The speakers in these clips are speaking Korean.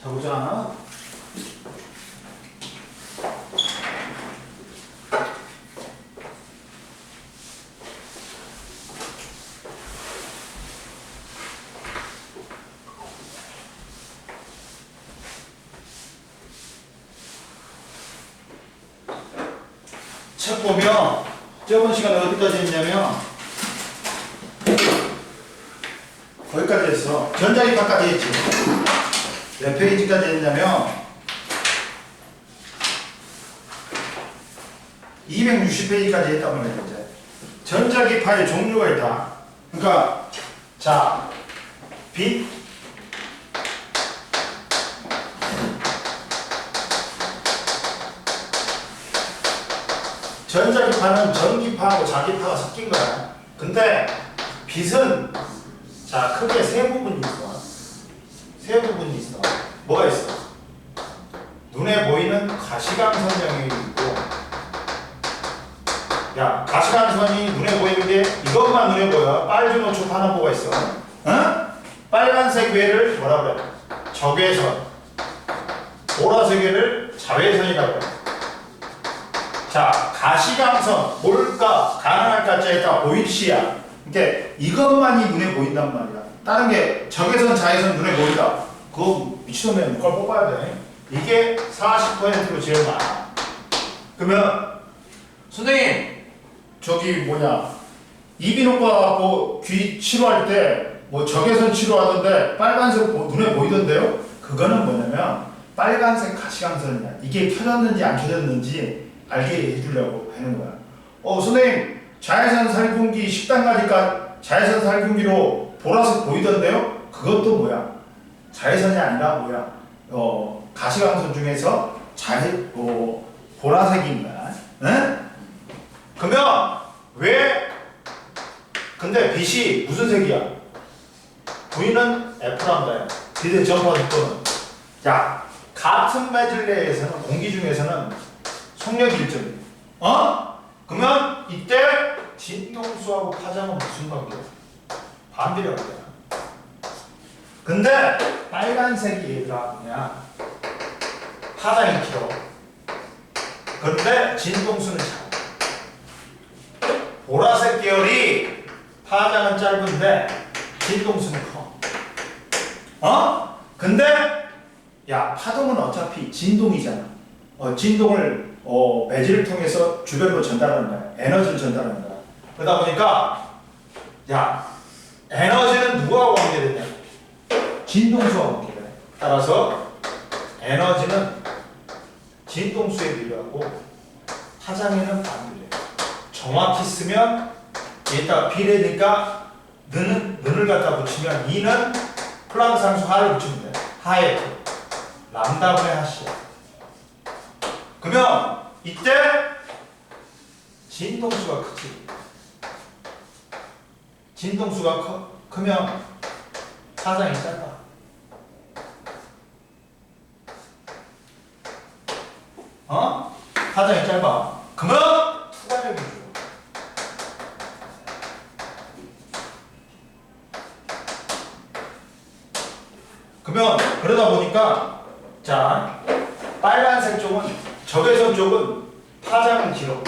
자, 보자. 책 보면 저번 시간에 어디까지 했냐면 거기까지 했어. 전자기파까지 했지. 몇 페이지까지 했냐면 260페이지까지 했단 말이야. 이제 전자기파의 종류가 있다. 그러니까 자, 빛, 전자기파는 전기파하고 자기파가 섞인 거야. 근데 빛은 자, 크게 세 부분이 있어. 세 부분이 있어. 뭐가 있어? 눈에 보이는 가시광선 영역이 있고, 야, 가시광선이 눈에 보이는 게 이것만 눈에 보여. 빨주노초 파란보가 있어. 어? 빨간색 외를 뭐라 그래? 적외선. 보라색 외를 자외선이라고 그래. 자, 가시광선, 볼까, 가능할까, 짜있다, 보일시야. 그러니까 이것만이 눈에 보인단 말이야. 다른 게 적외선, 자외선 눈에 보인다. 그거 미치도면 그걸 뽑아야 돼. 이게 40%로 제일 많아. 그러면 선생님, 저기 뭐냐, 이비인후과 갖고 귀 치료할 때 뭐 적외선 치료하던데 빨간색 눈에 보이던데요? 그거는 뭐냐면 빨간색 가시광선이야. 이게 켜졌는지 안 켜졌는지 알게 해주려고 하는 거야. 선생님, 자외선 살균기 식당 가니까 자외선 살균기로 보라색 보이던데요? 그것도 뭐야? 자외선이 아니라 뭐야? 가시광선 중에서 보라색인 거야. 응? 그러면 왜? 근데 빛이 무슨 색이야? V는 F란다야. 빛의 전파 속도는. 자, 같은 매질 내에서는 공기 중에서는 속력이 1점이에요. 그러면 이때 진동수하고 파장은 무슨 관계야? 반비례 관계야. 근데 빨간색이 얘들아 뭐냐? 파장이 길어. 그런데 진동수는 작아. 보라색 계열이 파장은 짧은데 진동수는 커. 근데 야, 파동은 어차피 진동이잖아. 진동을 매질을 통해서 주변으로 전달하는 거야. 에너지를 전달하는 거야. 그러다 보니까 야, 에너지는 누구하고 관계되냐? 진동수하고 관계돼. 따라서 에너지는 진동수에 비례하고 파장에는 반비례. 정확히 쓰면 이따 비례니까 는을 갖다 붙이면 2는 플랑크 상수 하를 붙이면 돼. 하에 람다분의 하씨야. 그러면 이때 진동수가 크지. 진동수가 크면 파장이 짧아. 파장이 짧아. 그러면 투과력이 좋아. 그러면 그러다 보니까 자, 빨간색 쪽은 적외선 쪽은 파장은 길어.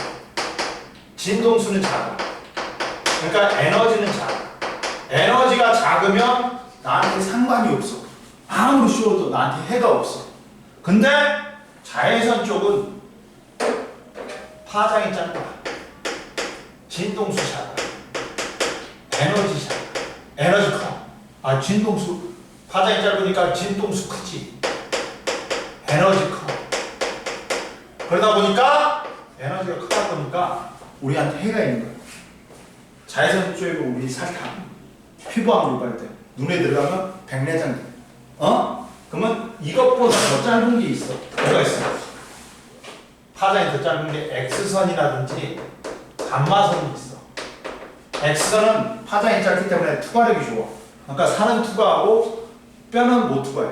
진동수는 작아. 그러니까 에너지는 작아. 에너지가 작으면 나한테 상관이 없어. 아무리 씌워도 나한테 해가 없어. 근데 자외선 쪽은 파장이 짧아. 진동수 작아. 에너지 작아. 에너지 커. 진동수 파장이 짧으니까 진동수 크지. 에너지 커. 그러다 보니까 에너지가 크다 보니까 우리한테 해가 있는 거야. 자외선 쪽에 우리 사탕, 피부암 유발돼. 눈에 들어가면 백내장 돼. 그러면 이것보다 더 짧은 게 있어. 뭐가 있어? 파장이 더 짧은 게 X선이라든지 감마선이 있어. X선은 파장이 짧기 때문에 투과력이 좋아. 그러니까 살은 투과하고 뼈는 못 투과해.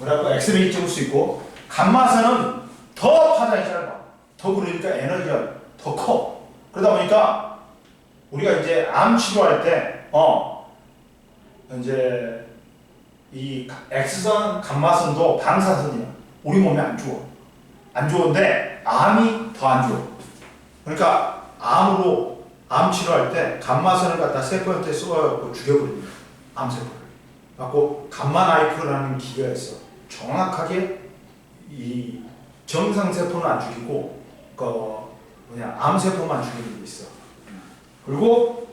그래갖고 X를 찍을 수 있고, 감마선은 더 파장이 짧아. 더 그러니까 에너지가 더 커. 그러다 보니까 우리가 이제 암 치료할 때, 이제 이 X선 감마선도 방사선이야. 우리 몸에 안 좋아. 안 좋은데 암이 더 안 좋아. 그러니까 암 치료할 때 감마선을 갖다 세포한테 쏘아갖고 죽여버립니다. 암세포를. 갖고 감마 나이프라는 기계가 있어. 정확하게 이 정상 세포는 안 죽이고 암 세포만 죽이는 게 있어. 그리고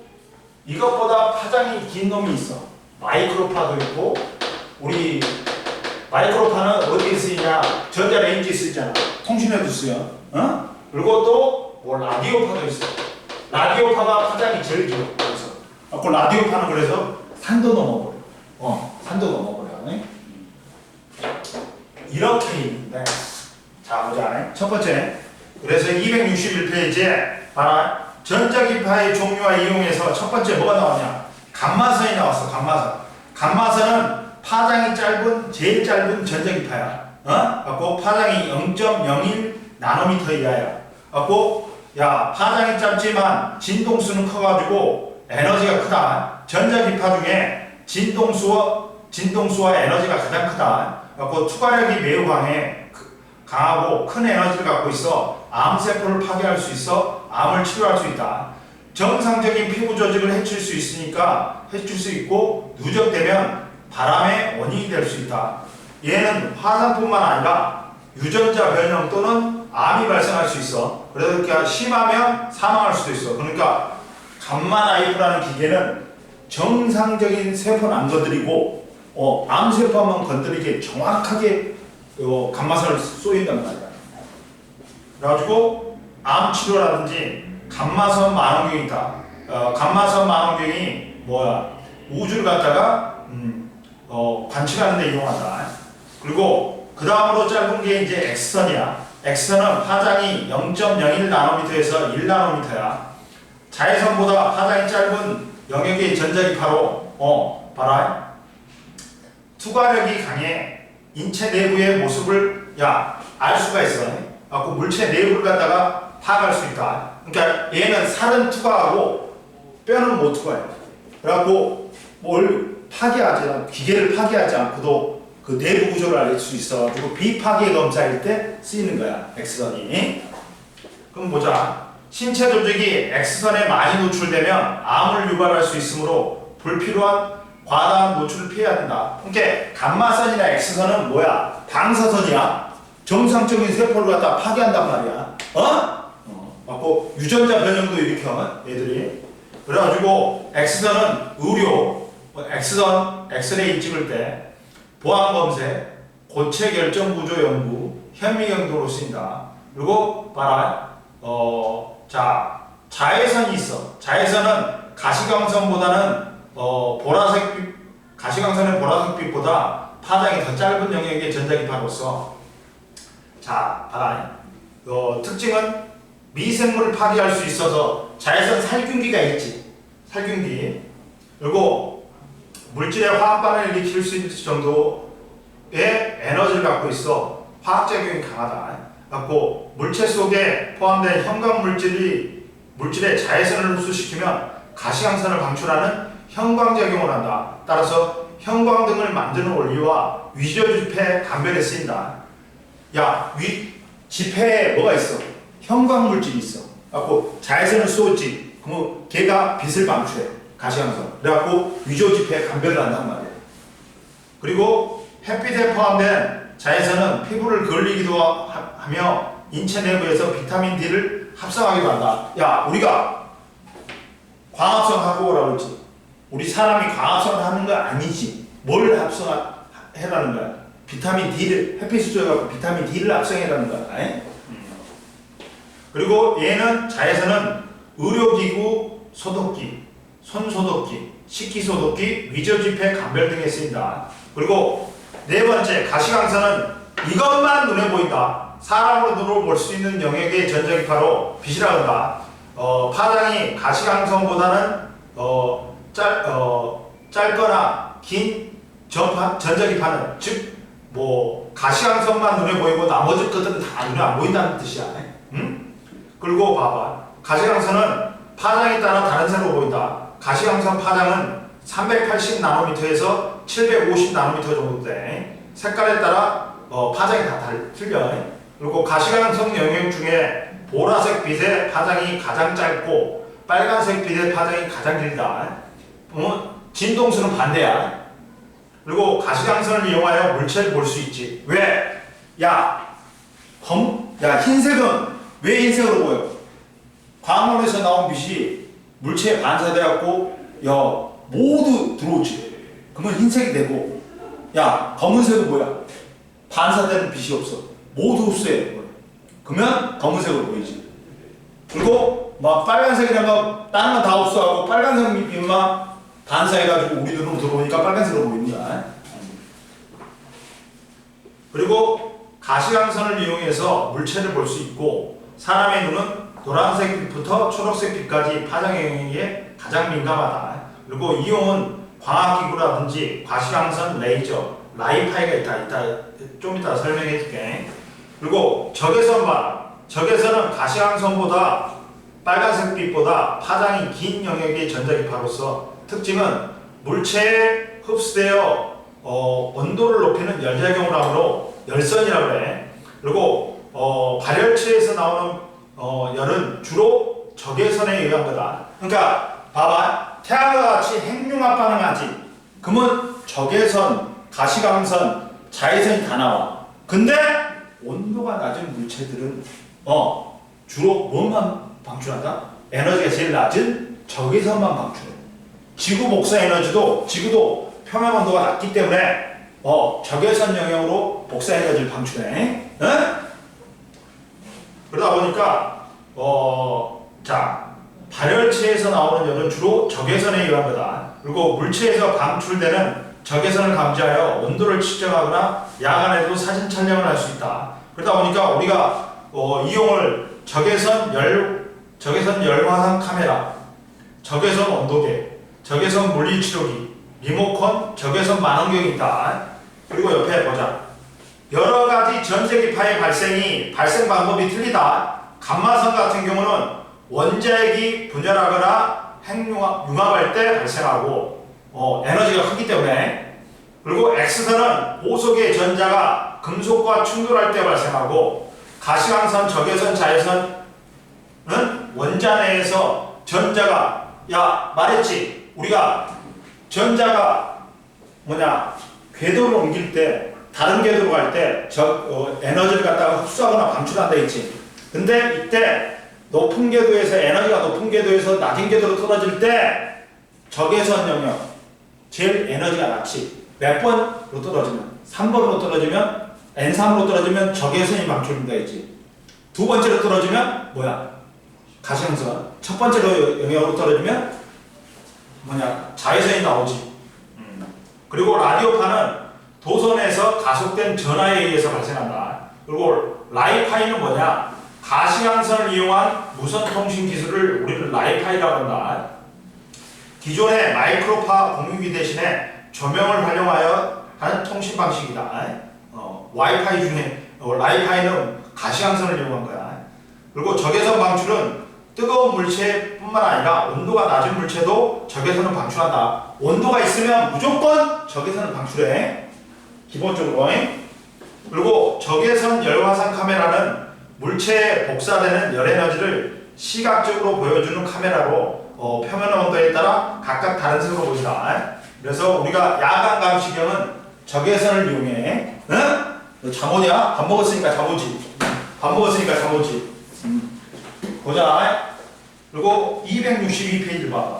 이것보다 파장이 긴 놈이 있어. 마이크로파도 있고, 우리 마이크로파는 어디에 쓰이냐? 전자레인지에 쓰이잖아. 통신에도 쓰여. 그리고 또 뭐 라디오파도 있어. 라디오파가 파장이 제일 길어. 그래서 라디오파는 그래서 산도 넘어버려. 산도 넘어버려. 네? 이렇게 있는데, 자 보자. 첫 번째. 그래서 261페이지에 봐라. 전자기파의 종류와 이용해서 첫 번째 뭐가 나왔냐? 감마선이 나왔어. 감마선은 파장이 제일 짧은 전자기파야. 갖고 파장이 0.01 나노미터 이하야. 갖고 파장이 짧지만 진동수는 커가지고 에너지가 크다. 전자기파 중에 진동수와 에너지가 가장 크다. 갖고 투과력이 매우 강하고 큰 에너지를 갖고 있어 암세포를 파괴할 수 있어 암을 치료할 수 있다. 정상적인 피부 조직을 해칠 수 있고 누적되면 바람의 원인이 될 수 있다. 얘는 화상뿐만 아니라 유전자 변형 또는 암이 발생할 수 있어. 그러니까 심하면 사망할 수도 있어. 그러니까 감마 나이프라는 기계는 정상적인 세포는 안 건드리고 암세포만 건드리게 정확하게 감마선을 쏘인단 말이야. 그래가지고 암 치료라든지 감마선 만원경이 있다. 감마선 만원경이 우주를 갖다가 관측하는 데 이용한다. 그리고 그 다음으로 짧은 게 이제 X선이야. X선은 파장이 0.01 나노미터에서 1 나노미터야. 자외선보다 파장이 짧은 영역의 전자기파로 봐라. 투과력이 강해. 인체 내부의 모습을 알 수가 있어. 갖고 물체 내부를 갖다가 파악할 수 있다. 그러니까 얘는 살은 투과하고 뼈는 못 투과해. 그래갖고 뭘 파괴하지 않고 기계를 파괴하지 않고도 그 내부 구조를 알 수 있어가지고 비파괴 검사일 때 쓰이는 거야. X선이. 그럼 보자. 신체 조직이 X선에 많이 노출되면 암을 유발할 수 있으므로 불필요한 과다한 노출을 피해야 된다. 그러니까 감마선이나 X선은 뭐야? 방사선이야. 정상적인 세포를 갖다 파괴한단 말이야. 맞고 유전자 변형도 일으켜 얘들이. 그래가지고 X선은 X선 엑스레이 찍을 때 보안 검색, 고체 결정 구조 연구, 현미 경도로 쓰인다. 그리고 봐라. 자외선이 있어. 자외선은 가시광선보다는 가시광선의 보라색빛보다 파장이 더 짧은 영역의 전자기파로서 봐라. 특징은 미생물을 파괴할 수 있어서 자외선 살균기가 있지. 살균기. 그리고 물질의 화학반응을 일으킬 수 있는 정도의 에너지를 갖고 있어 화학작용이 강하다. 갖고 물체 속에 포함된 형광 물질의 자외선을 흡수시키면 가시광선을 방출하는 형광작용을 한다. 따라서 형광등을 만드는 원리와 위조지폐 감별에 쓰인다. 지폐에 뭐가 있어? 형광물질이 있어. 갖고 자외선을 쏘지. 그러면 걔가 빛을 방출해. 가시광선. 그래갖고 위조지폐에 감별을 한단 말이야. 그리고 햇빛에 포함된 자외선은 피부를 걸리기도 하며 인체 내부에서 비타민 D를 합성하기도 한다. 우리가 광합성 하고 오라고 했지. 우리 사람이 광합성을 하는 거 아니지. 뭘 합성해라는 거야? 비타민 D를, 햇빛을 쬐갖고 비타민 D를 합성해라는 거야. 그리고 얘는 자외선은 의료기구 소독기, 손소독기, 식기소독기, 위조지폐 감별 등에 쓰인다. 그리고 네 번째, 가시광선은 이것만 눈에 보인다. 사람으로 눈으로 볼 수 있는 영역의 전자기파로 빛이라 한다. 파장이 가시광선보다는 짧거나 긴 전자기파는 즉 가시광선만 눈에 보이고 나머지 것들은 다 눈에 안 보인다는 뜻이야. 그리고 봐봐. 가시광선은 파장에 따라 다른 색으로 보인다. 가시광선 파장은 380 나노미터에서 750 나노미터 정도 돼. 색깔에 따라 파장이 다 틀려. 그리고 가시광선 영역 중에 보라색 빛의 파장이 가장 짧고 빨간색 빛의 파장이 가장 길다. 진동수는 반대야. 그리고 가시광선을 이용하여 물체를 볼 수 있지. 왜? 야, 흰색은 왜 흰색으로 보여? 광원에서 나온 빛이 물체에 반사돼갖고 모두 들어오지. 그러면 흰색이 되고, 야, 검은색은 뭐야? 반사되는 빛이 없어. 모두 흡수해. 그러면 검은색으로 보이지. 그리고 막 빨간색이란 거 다른 건 다 흡수하고 빨간색 빛만 반사해가지고 우리 눈으로 들어오니까 빨간색으로 보입니다. 그리고 가시광선을 이용해서 물체를 볼 수 있고 사람의 눈은 노란색 빛부터 초록색 빛까지 파장 영역에 가장 민감하다. 그리고 이용은 광학기구라든지 가시광선, 레이저, 라이파이가 있다. 좀 이따 설명해 줄게. 그리고 적외선 봐. 적외선은 가시광선보다 빨간색 빛보다 파장이 긴 영역의 전자기파로서 특징은 물체에 흡수되어 온도를 높이는 열작용을 하므로 열선이라고 해. 그리고 발열체에서 나오는 열은 주로 적외선에 의한 거다. 그러니까 봐봐. 태양과 같이 핵융합 반응하지. 그러면 적외선, 가시광선, 자외선이 다 나와. 근데 온도가 낮은 물체들은 주로 뭐만 방출한다? 에너지가 제일 낮은 적외선만 방출해. 지구 복사 에너지도 지구도 표면 온도가 낮기 때문에 적외선 영역으로 복사 에너지를 방출해. 그러다 보니까 발열체에서 나오는 열은 주로 적외선에 의한 거다. 그리고 물체에서 방출되는 적외선을 감지하여 온도를 측정하거나 야간에도 사진 촬영을 할 수 있다. 그러다 보니까 우리가 이용을 적외선 열화상 카메라, 적외선 온도계, 적외선 물리치료기, 리모컨, 적외선 만원경이 있다. 그리고 옆에 보자. 여러 가지 전자기파의 발생 방법이 틀리다. 감마선 같은 경우는 원자핵이 분열하거나 융합할 때 발생하고 에너지가 크기 때문에. 그리고 X선은 보석의 전자가 금속과 충돌할 때 발생하고, 가시광선, 적외선, 자외선은 원자 내에서 전자가 말했지. 우리가 전자가 궤도를 옮길 때 다른 궤도로 갈 때 에너지를 갖다가 흡수하거나 방출한다 했지. 근데 이때 높은 궤도에서 에너지가 높은 궤도에서 낮은 궤도로 떨어질 때 적외선 영역 제일 에너지가 낮지. 몇 번으로 떨어지면 3번으로 떨어지면 N3으로 떨어지면 적외선이 방출된다 했지. 두 번째로 떨어지면 가시광선. 첫 번째로 영역으로 떨어지면 자외선이 나오지. 그리고 라디오파는 도선에서 가속된 전하에 의해서 발생한다. 그리고 라이파이는 가시광선을 이용한 무선통신 기술을 우리는 라이파이라고 한다. 기존의 마이크로파 공유기 대신에 조명을 활용하여 하는 통신 방식이다. 와이파이 중에 라이파이는 가시광선을 이용한 거야. 그리고 적외선 방출은 뜨거운 물체뿐만 아니라 온도가 낮은 물체도 적외선을 방출한다. 온도가 있으면 무조건 적외선을 방출해. 기본적으로. 그리고 적외선 열화상 카메라는 물체에 복사되는 열 에너지를 시각적으로 보여주는 카메라로 표면 온도에 따라 각각 다른 색으로 보인다. 그래서 우리가 야간 감시경은 적외선을 이용해. 너 잠오냐? 밥 먹었으니까 잠오지. 보자. 그리고 262페이지 봐.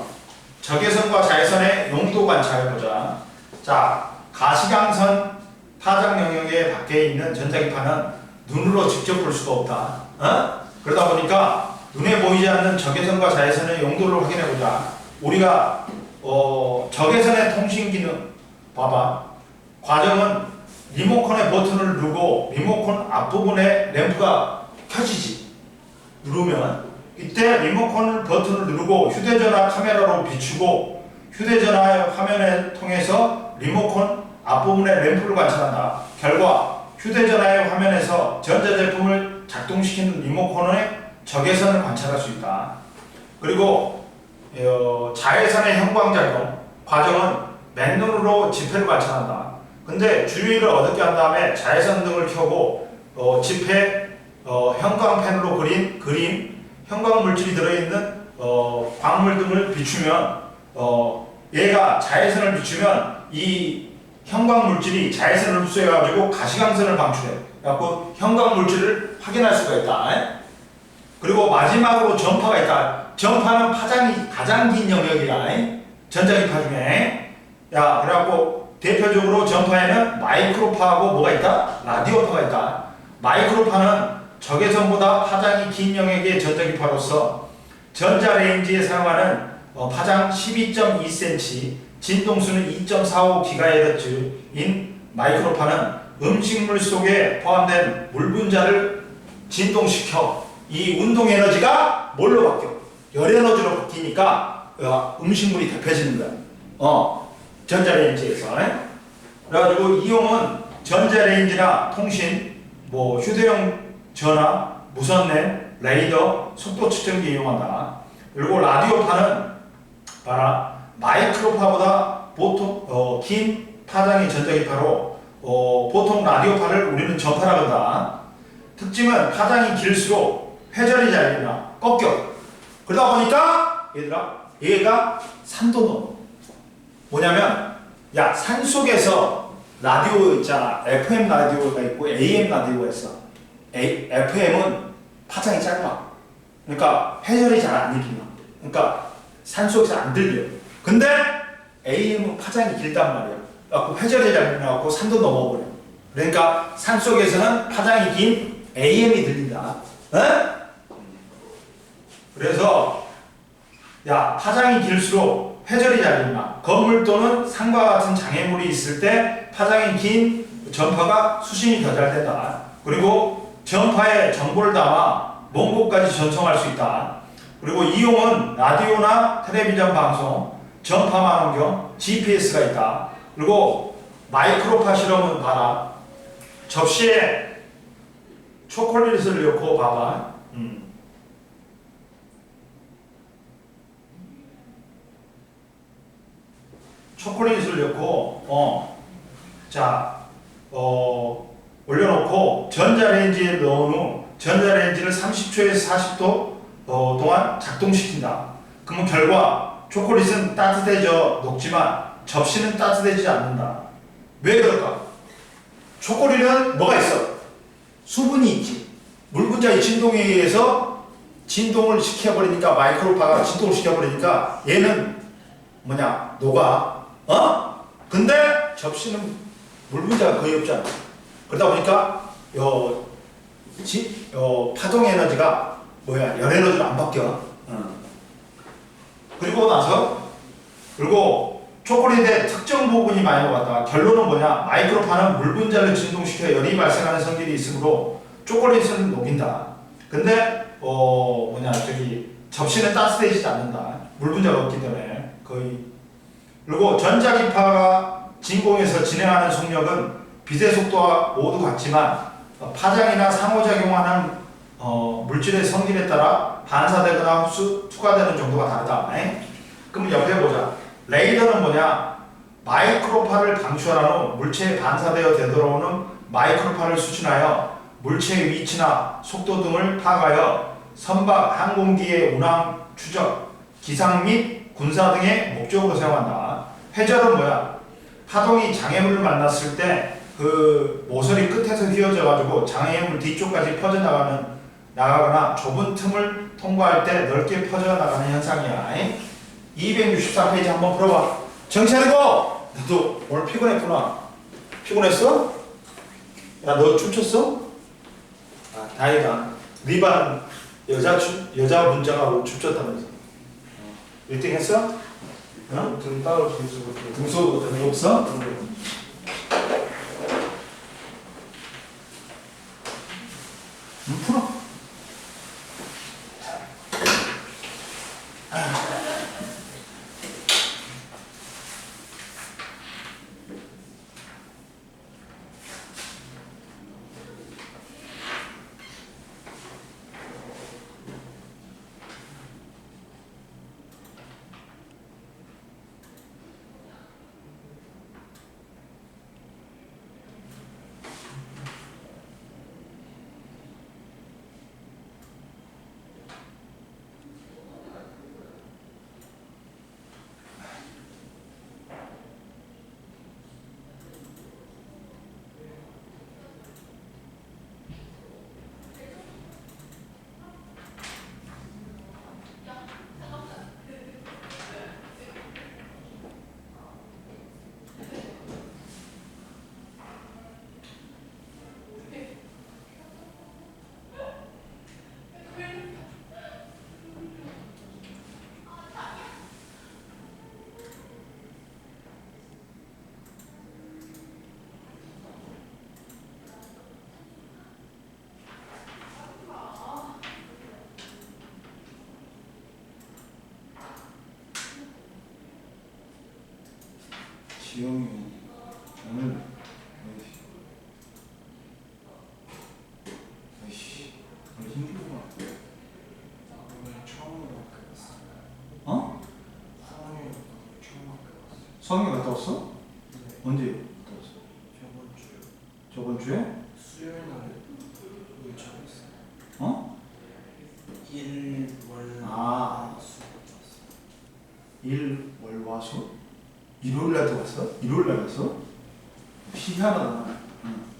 적외선과 자외선의 용도 관찰해보자. 자, 가시광선 파장 영역의 밖에 있는 전자기파는 눈으로 직접 볼 수가 없다. 그러다 보니까 눈에 보이지 않는 적외선과 자외선의 용도를 확인해보자. 우리가 적외선의 통신 기능 봐봐. 과정은 리모컨의 버튼을 누르고 리모컨 앞부분에 램프가 켜지지. 누르면 이때 리모컨 버튼을 누르고 휴대전화 카메라로 비추고 휴대전화 화면을 통해서 리모컨 앞부분에 램프를 관찰한다. 결과 휴대전화의 화면에서 전자제품을 작동시키는 리모컨의 적외선을 관찰할 수 있다. 그리고 자외선의 형광작용 과정은 맨눈으로 지폐를 관찰한다. 근데 주의를 어둡게 한 다음에 자외선등을 켜고 지폐 형광펜으로 그린 그림, 형광 물질이 들어있는 광물 등을 비추면 얘가 자외선을 비추면 이 형광 물질이 자외선을 흡수해가지고 가시광선을 방출해. 그래갖고 형광 물질을 확인할 수가 있다. 그리고 마지막으로 전파가 있다. 전파는 파장이 가장 긴 영역이야. 전자기파 중에. 야, 그래갖고 대표적으로 전파에는 마이크로파하고 뭐가 있다? 라디오파가 있다. 마이크로파는 적외선보다 파장이 긴 영역의 전자기파로서 전자레인지에 사용하는 파장 12.2cm, 진동수는 2.45GHz인 마이크로파는 음식물 속에 포함된 물 분자를 진동시켜 이 운동 에너지가 뭘로 바뀌어? 열 에너지로 바뀌니까 음식물이 데펴지는 거야. 전자레인지에서. 그래가지고 이용은 전자레인지나 통신, 뭐 휴대용 전화, 무선램, 레이더, 속도 측정기 이용한다. 그리고 라디오파는 봐라, 마이크로파보다 보통 긴 파장의 전자기파로 보통 라디오파를 우리는 전파라고 한다. 특징은 파장이 길수록 회전이 잘 되나 꺾여. 그러다 보니까 얘가 산도 넘어. 뭐냐면 야, 산속에서 라디오 있잖아. FM 라디오가 있고 AM 라디오가 있어. FM은 파장이 짧아. 그러니까 회전이 잘 안 일어나. 그러니까 산속에서 안 들려. 근데 AM은 파장이 길단 말이야. 그래갖고 회전이 잘 일어나고 산도 넘어버려. 그러니까 산속에서는 파장이 긴 AM이 들린다. 그래서 야, 파장이 길수록 회전이 잘 일어나. 건물 또는 산과 같은 장애물이 있을 때 파장이 긴 전파가 수신이 더 잘 된다. 그리고 전파에 정보를 담아 먼 곳까지 전송할 수 있다. 그리고 이용은 라디오나 텔레비전 방송, 전파 망원경, GPS가 있다. 그리고 마이크로파 실험은 봐라. 접시에 초콜릿을 넣고 봐봐. 초콜릿을 넣고 올려놓고 전자레인지에 넣은 후 전자레인지를 30초에서 40도 동안 작동시킨다. 그러면 결과 초콜릿은 따뜻해져 녹지만 접시는 따뜻해지지 않는다. 왜 그럴까? 초콜릿은 뭐가 있어? 수분이 있지. 물 분자의 진동에 의해서 진동을 시켜버리니까, 마이크로파가 진동을 시켜버리니까 얘는 녹아. 근데 접시는 물 분자가 거의 없잖아. 그러다 보니까 파동 에너지가 열 에너지로 안 바뀌어. 그리고 초콜릿의 특정 부분이 많이 녹았다. 결론은 뭐냐? 마이크로파는 물 분자를 진동시켜 열이 발생하는 성질이 있으므로 초콜릿은 녹인다. 근데 접시는 따뜻해지지 않는다. 물 분자가 없기 때문에 거의. 그리고 전자기파가 진공에서 진행하는 속력은 빛의 속도와 모두 같지만 파장이나 상호작용하는 물질의 성질에 따라 반사되거나 흡수, 투과되는 정도가 다르다. 그럼 옆에 보자. 레이더는 뭐냐? 마이크로파를 방출한 후 물체에 반사되어 되돌아오는 마이크로파를 수신하여 물체의 위치나 속도 등을 파악하여 선박, 항공기의 운항, 추적, 기상 및 군사 등의 목적으로 사용한다. 회전은 뭐야? 파동이 장애물을 만났을 때 그 모서리 끝에서 휘어져 가지고 장애물 뒤쪽까지 나가거나 좁은 틈을 통과할 때 넓게 퍼져나가는 현상이야. 263페이지 한번 풀어봐. 정차리고! 너도 오늘 피곤했구나. 피곤했어? 야, 너 춤췄어? 다행이다. 네 반 여자 문자가 춤췄다면서. 1등 했어? 등 따로 등수 없어? 풀어. 기영이 오늘 아이씨 오늘 힘들구나. 오늘 처음으로 학교 갔어. 어? 수학여행 처음 학교 갔어. 성이 갔다 왔어? 네. 언제 갔다 왔어? 저번 주 저번 주에? 수요일 날 우리 잡았어. 어? 일월 아. 수 갔다 왔어. 일, 월, 화, 수? 일요일 날 들어갔어? 일요일 날 갔어? 희한하다. 응.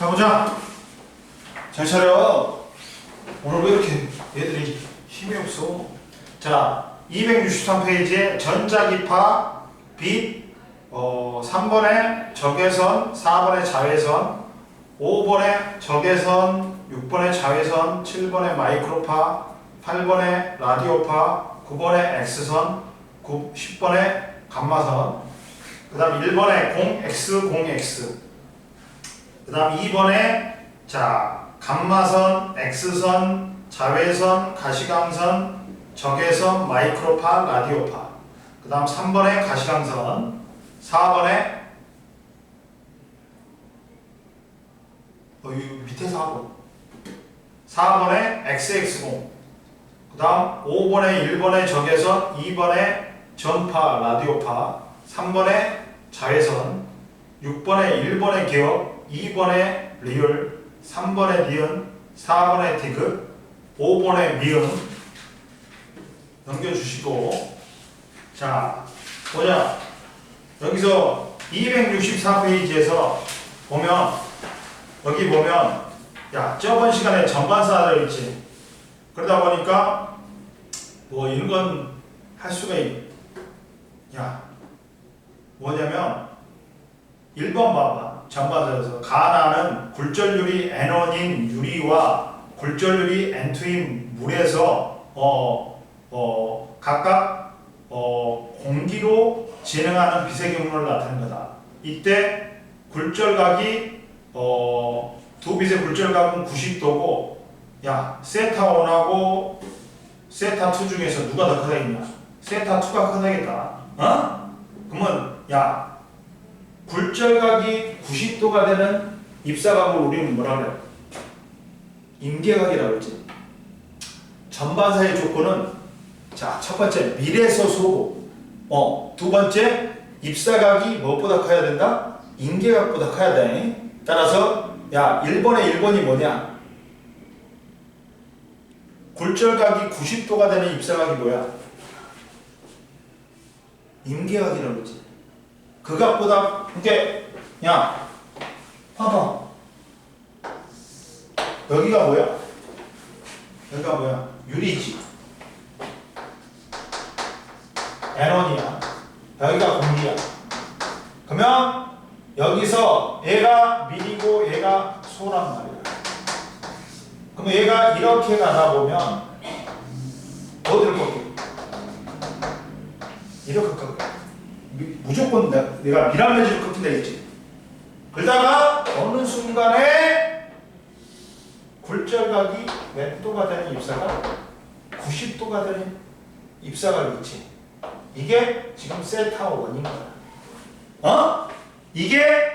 자 보자. 잘 차려. 오늘 왜 이렇게 얘들이 힘이 없어? 자 263페이지에 전자기파 빛 3번에 적외선 4번에 자외선 5번에 적외선 6번에 자외선 7번에 마이크로파 8번에 라디오파 9번에 X선 10번에 감마선 그 다음 1번에 0X 0X 그 다음 2번에 자 감마선, X선, 자외선, 가시광선, 적외선, 마이크로파, 라디오파 그 다음 3번에 가시광선 4번에 여기 밑에서 하고 4번에 XX0 그 다음 5번에 1번에 적외선 2번에 전파, 라디오파, 3번에 자외선, 6번에 1번의 기억, 2번에 리을, 3번에 니은, 4번에 디귿, 5번에 미음 넘겨주시고, 자 보자. 여기서 264페이지에서 보면, 여기 보면 야 저번 시간에 전반사를 있지. 그러다 보니까 뭐 이런 건 할 수가 야 뭐냐면 1번 봐봐. 전반사에서 가나는 굴절률이 N1인 유리와 굴절률이 N2인 물에서 각각 공기로 진행하는 비세균을 나타낸 거다. 이때 굴절각이 두 빛의 굴절각은 90도고, 야 세타1하고 세타2 중에서 누가 더 크다겠냐? 세타2가 크다겠다. 그러면 야 굴절각이 90도가 되는 입사각을 우리는 뭐라 그래? 임계각이라고 했지. 전반사의 조건은 자, 첫 번째 밀에서 소고, 두 번째 입사각이 무엇보다 커야 된다? 임계각보다 커야 돼. 따라서 야 1번의 1번이 뭐냐? 굴절각이 90도가 되는 입사각이 뭐야? 임계각이라고 했지. 그 각보다 이게 야 봐봐. 여기가 뭐야? 여기가 뭐야? 유리지. N1이야. 여기가 공기야. 그러면 여기서 얘가 밀이고 얘가 소란 말이야. 그럼 얘가 이렇게 가다 보면 어디를 꺾여? 이렇게 꺾여. 무조건 내가 미라매지로 꺾인다 했지. 그러다가 어느 순간에 굴절각이 몇 도가 되는 입사각? 90도가 되는 입사각이 있지. 이게 지금 세타1인 거야. 이게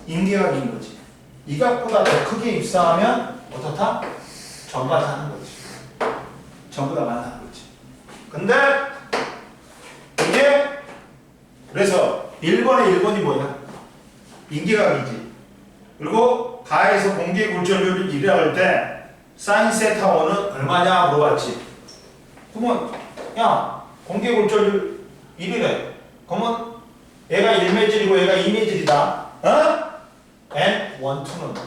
임계각인 거지. 이 각보다 더 크게 입사하면 어떻다? 전반사하는 거지. 전부 다 만나는 거지. 근데 이게 그래서 1번의 1번이 뭐야? 임계각이지. 그리고 가에서 공기 굴절률이 1이라고 할 때 사인 세타1은 얼마냐 물어봤지. 그러면 야 공기 굴절률 1이래. 그러면 얘가 1매질이고 얘가 2매질이다. N1, 2는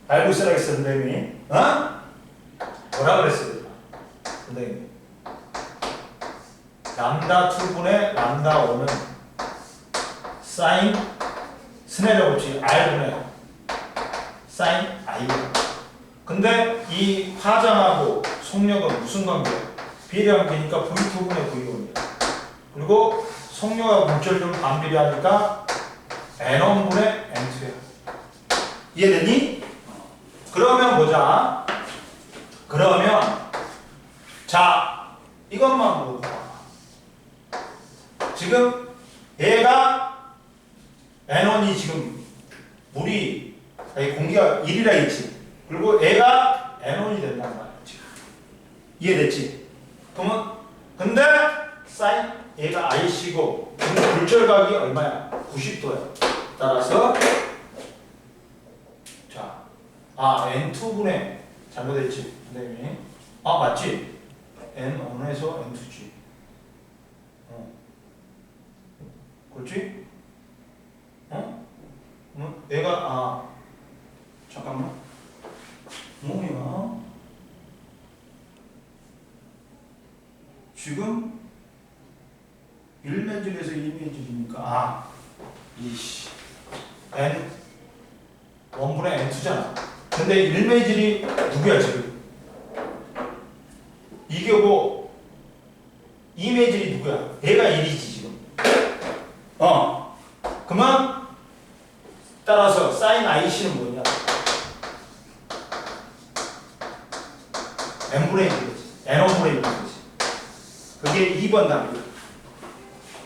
알고 있으라겠어 선생님이. 뭐라 그랬어요? 선생님 람다 2분의 람다 5는 사인 스네저 법칙 R분의 사인 I야. 근데 이 파장하고 속력은 무슨 관계야? 비례관계니까 V2분의 V1이야. 그리고 속력하고 굴절률은 반비례하니까 N1분의 N2야. 이해되니? 그러면 보자. 그러면 자 이것만 보고 지금 얘가 N1이 지금 물이 공기가 1이라 했지. 그리고 얘가 N1이 된다는 말이야 지금. 이해됐지? 그러면 근데 사인 얘가 IC고 굴절각이 얼마야? 90도야. 따라서 자, N2분의 잘못했지 선생님이. 맞지? N1에서 N2지. 그렇지? 얘가 잠깐만. 뭐야? 지금 1매질에서 2매질이니까 이씨 N 1분의 N2잖아. 근데 1매질이 누구야 지금? 이게고 2매질이 누구야? 얘가 1이지 지금. 그러면 따라서 사인 IC는 뭐냐? N분의 1이지. N1분의 1이지. 그게 2번 답이야.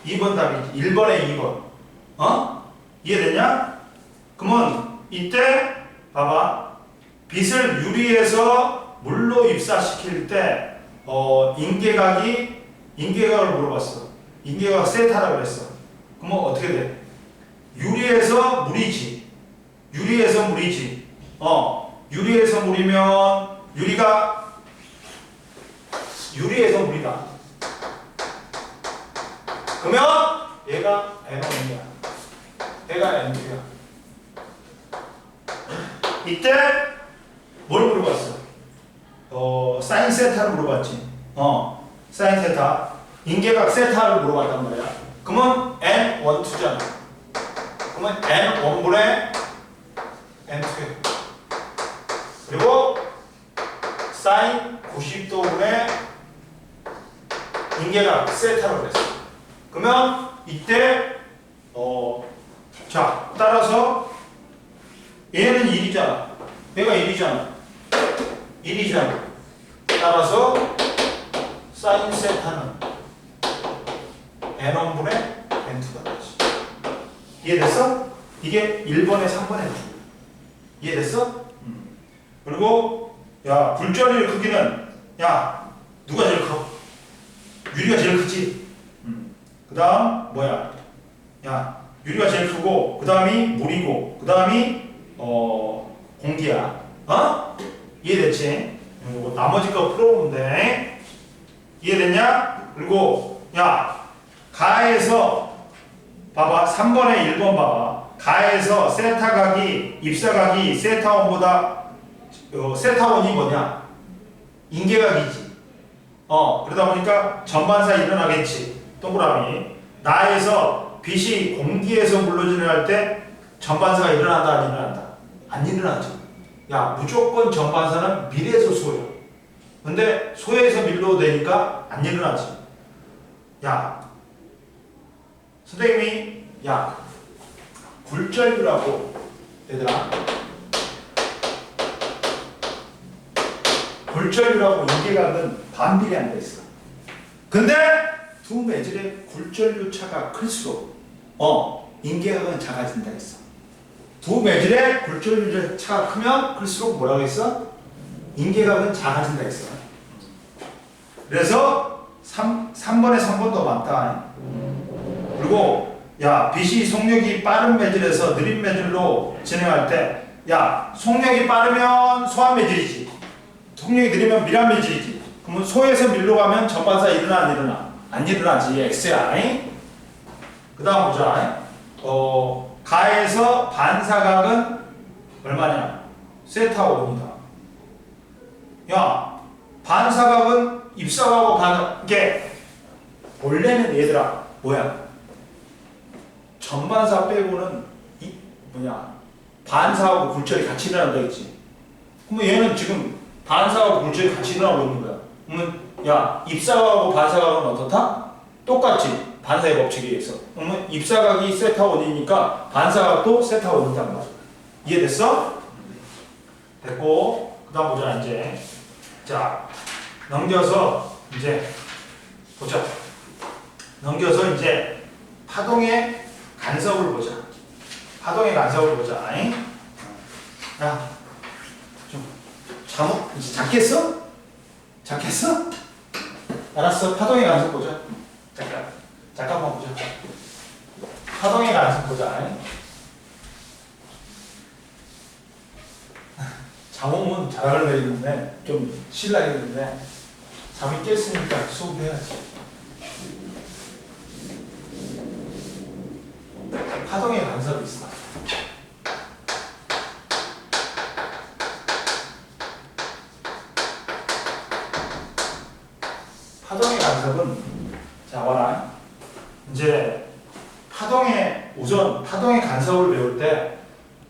2번 답이지. 1번에 2번. 이해되냐? 그러면 이때 봐봐. 빛을 유리에서 물로 입사시킬 때 임계각이 인계각을 물어봤어. 인계각 세타라고 그랬어. 그러면 어떻게 돼? 유리에서 물이지. 유리에서 물이지. 유리에서 물이면 유리에서 물이다. 그러면 얘가 N1이야. 얘가 N2야. 이때 뭘 물어봤어? 사인 세타를 물어봤지. 사인 세타. 인계각 세타를 물어봤단 말이야. 그러면 N1, 2잖아. 그러면 N1분의 N2. 그리고 사인 90도분의 인계각 세타로 그랬어. 그러면 이때 자 따라서 얘는 1이잖아. 얘가 1이잖아. 1이잖아. 따라서 사인 세타는 N1분의 N2가 되지. 이해됐어? 이게 1번에 3번에 이해됐어? 그리고 야 굴절의 크기는 야 누가 제일 커? 유리가 제일 크지? 그 다음 뭐야? 야 유리가 제일 크고 그 다음이 물이고 그 다음이 공기야. 이해됐지? 이거 나머지 거 풀어보면 돼. 이해됐냐? 그리고 야 가에서 봐봐 3번에 1번 봐봐. 가에서 세타각이 입사각이 세타원보다 세타원이 뭐냐? 인계각이지. 그러다 보니까 전반사 일어나겠지. 동그라미. 나에서 빛이 공기에서 물러지는 때 전반사가 일어난다 안 일어난다? 안 일어나죠. 야 무조건 전반사는 밀에서 소야. 근데 소에서 밀로 되니까 안 일어나지. 야 선생님이 야 굴절유라고 얘들아 굴절유라고 인계각은 반비례한 데 있어. 근데 두 매질의 굴절유 차가 클수록 인계각은 작아진다 했어. 두 매질의 굴절유 차가 크면 클수록 뭐라고 했어? 인계각은 작아진다 했어. 그래서 3번에 3번도 맞다. 그리고 야 빛이 속력이 빠른 매질에서 느린 매질로 진행할 때 야 속력이 빠르면 소한 매질이지. 속력이 느리면 밀한 매질이지. 그러면 소에서 밀로 가면 전반사 일어나 안 일어나? 안 일어나지. X야. 그 다음 보자. 가에서 반사각은 얼마냐? 세타 5입니다. 야 반사각은 입사각하고 반사각 이게 원래는 얘들아 뭐야? 전반사 빼고는 반사하고 굴절이 같이 일어난다 했지. 그러면 얘는 지금 반사하고 굴절이 같이 일어나고 있는 거야. 그러면 야 입사각하고 반사각은 어떻다? 똑같지. 반사의 법칙에 의해서. 그러면 입사각이 세타 1이니까 반사각도 세타 1이란 말이야. 이해됐어? 됐고 그 다음 보자 이제. 자 넘겨서 이제 보자. 넘겨서 이제 파동의 간섭을 보자. 파동의 간섭을 보자. 야, 좀 잠옷 이제 잤겠어? 잤겠어? 알았어. 파동의 간섭 보자. 잠깐만 보자. 파동의 간섭 보자. 잠옷은 잘 내리는데 좀 실례하겠는데 잠이 깼으니까 수업을 해야지. 파동의 간섭이 있어. 파동의 간섭은 자 봐라. 이제 우선 파동의 간섭을 배울 때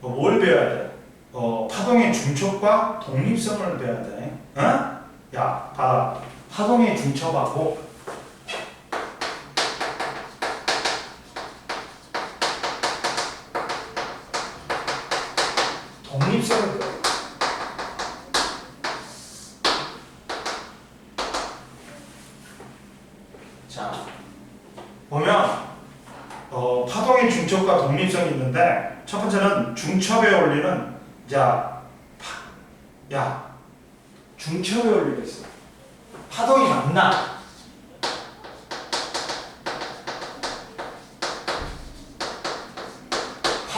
뭘 배워야 돼? 파동의 중첩과 독립성을 배워야 돼. 야, 봐라. 파동의 중첩하고 독립성을 배워. 자, 보면 파동의 중첩과 독립성이 있는데 첫 번째는 중첩의 원리는 중첩의 원리가 있어. 파동이 만나.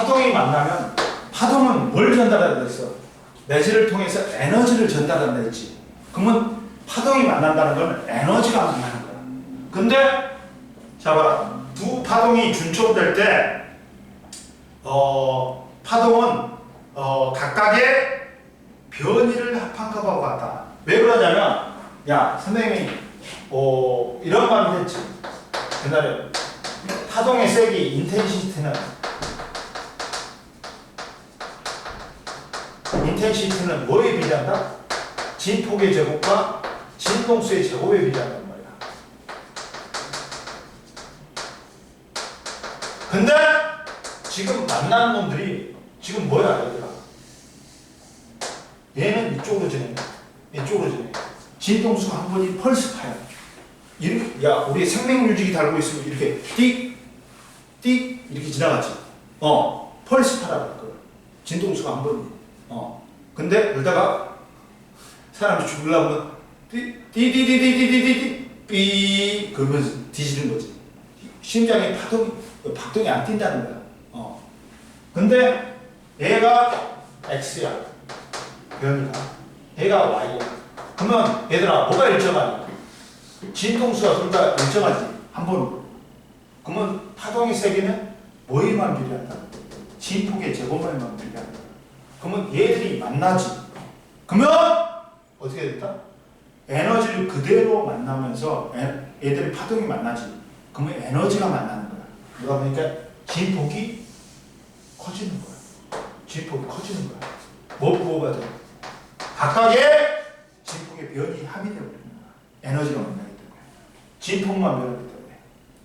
파동이 만나면 파동은 뭘 전달한다 했어? 내지를 통해서 에너지를 전달한다 했지. 그러면 파동이 만난다는 건 에너지가 만나는 거야. 근데 자 봐라. 두 파동이 중첩될 때 파동은 각각의 변이를 합한 것과 같다. 왜 그러냐면 야 선생님이 이런 말을 했지. 옛날에 파동의 세기 인텐시티는 뭐에 비례한다? 진폭의 제곱과 진동수의 제곱에 비례한단 말이야. 근데 지금 만나는 놈들이 지금 뭐야 얘들아? 얘는 이쪽으로 진행해. 이쪽으로 진행해. 진동수가 한 번이 펄스파야. 이렇게, 야 우리 생명유직이 달고 있으면 이렇게 띡 이렇게 지나갔지. 펄스파라는 거. 진동수가 한 번이. 근데 그러다가 사람이 죽으려면 삐 그러면서 뒤지는 거지. 심장에 박동이 안 뛴다는 거야. 근데 얘가 X야. 변이가. 얘가 Y야. 그러면 얘들아 뭐가 일정하냐? 진동수가 둘 다 일정하지. 한 번으로. 그러면 파동의 세기는 뭐에만 비례한다? 진폭의 제곱에만 비례한다. 그러면 얘들이 만나지. 그러면 어떻게 됐다? 에너지를 그대로 만나면서 얘들이 파동이 만나지. 그러면 에너지가 만나는 거야. 그러다 보니까 진폭이 커지는 거야. 진폭이 커지는 거야. 뭐 부호가 돼? 각각의 진폭의 변이 합이 되어버리는 거야. 에너지가 만나기 때문에. 진폭만 변하기 때문에.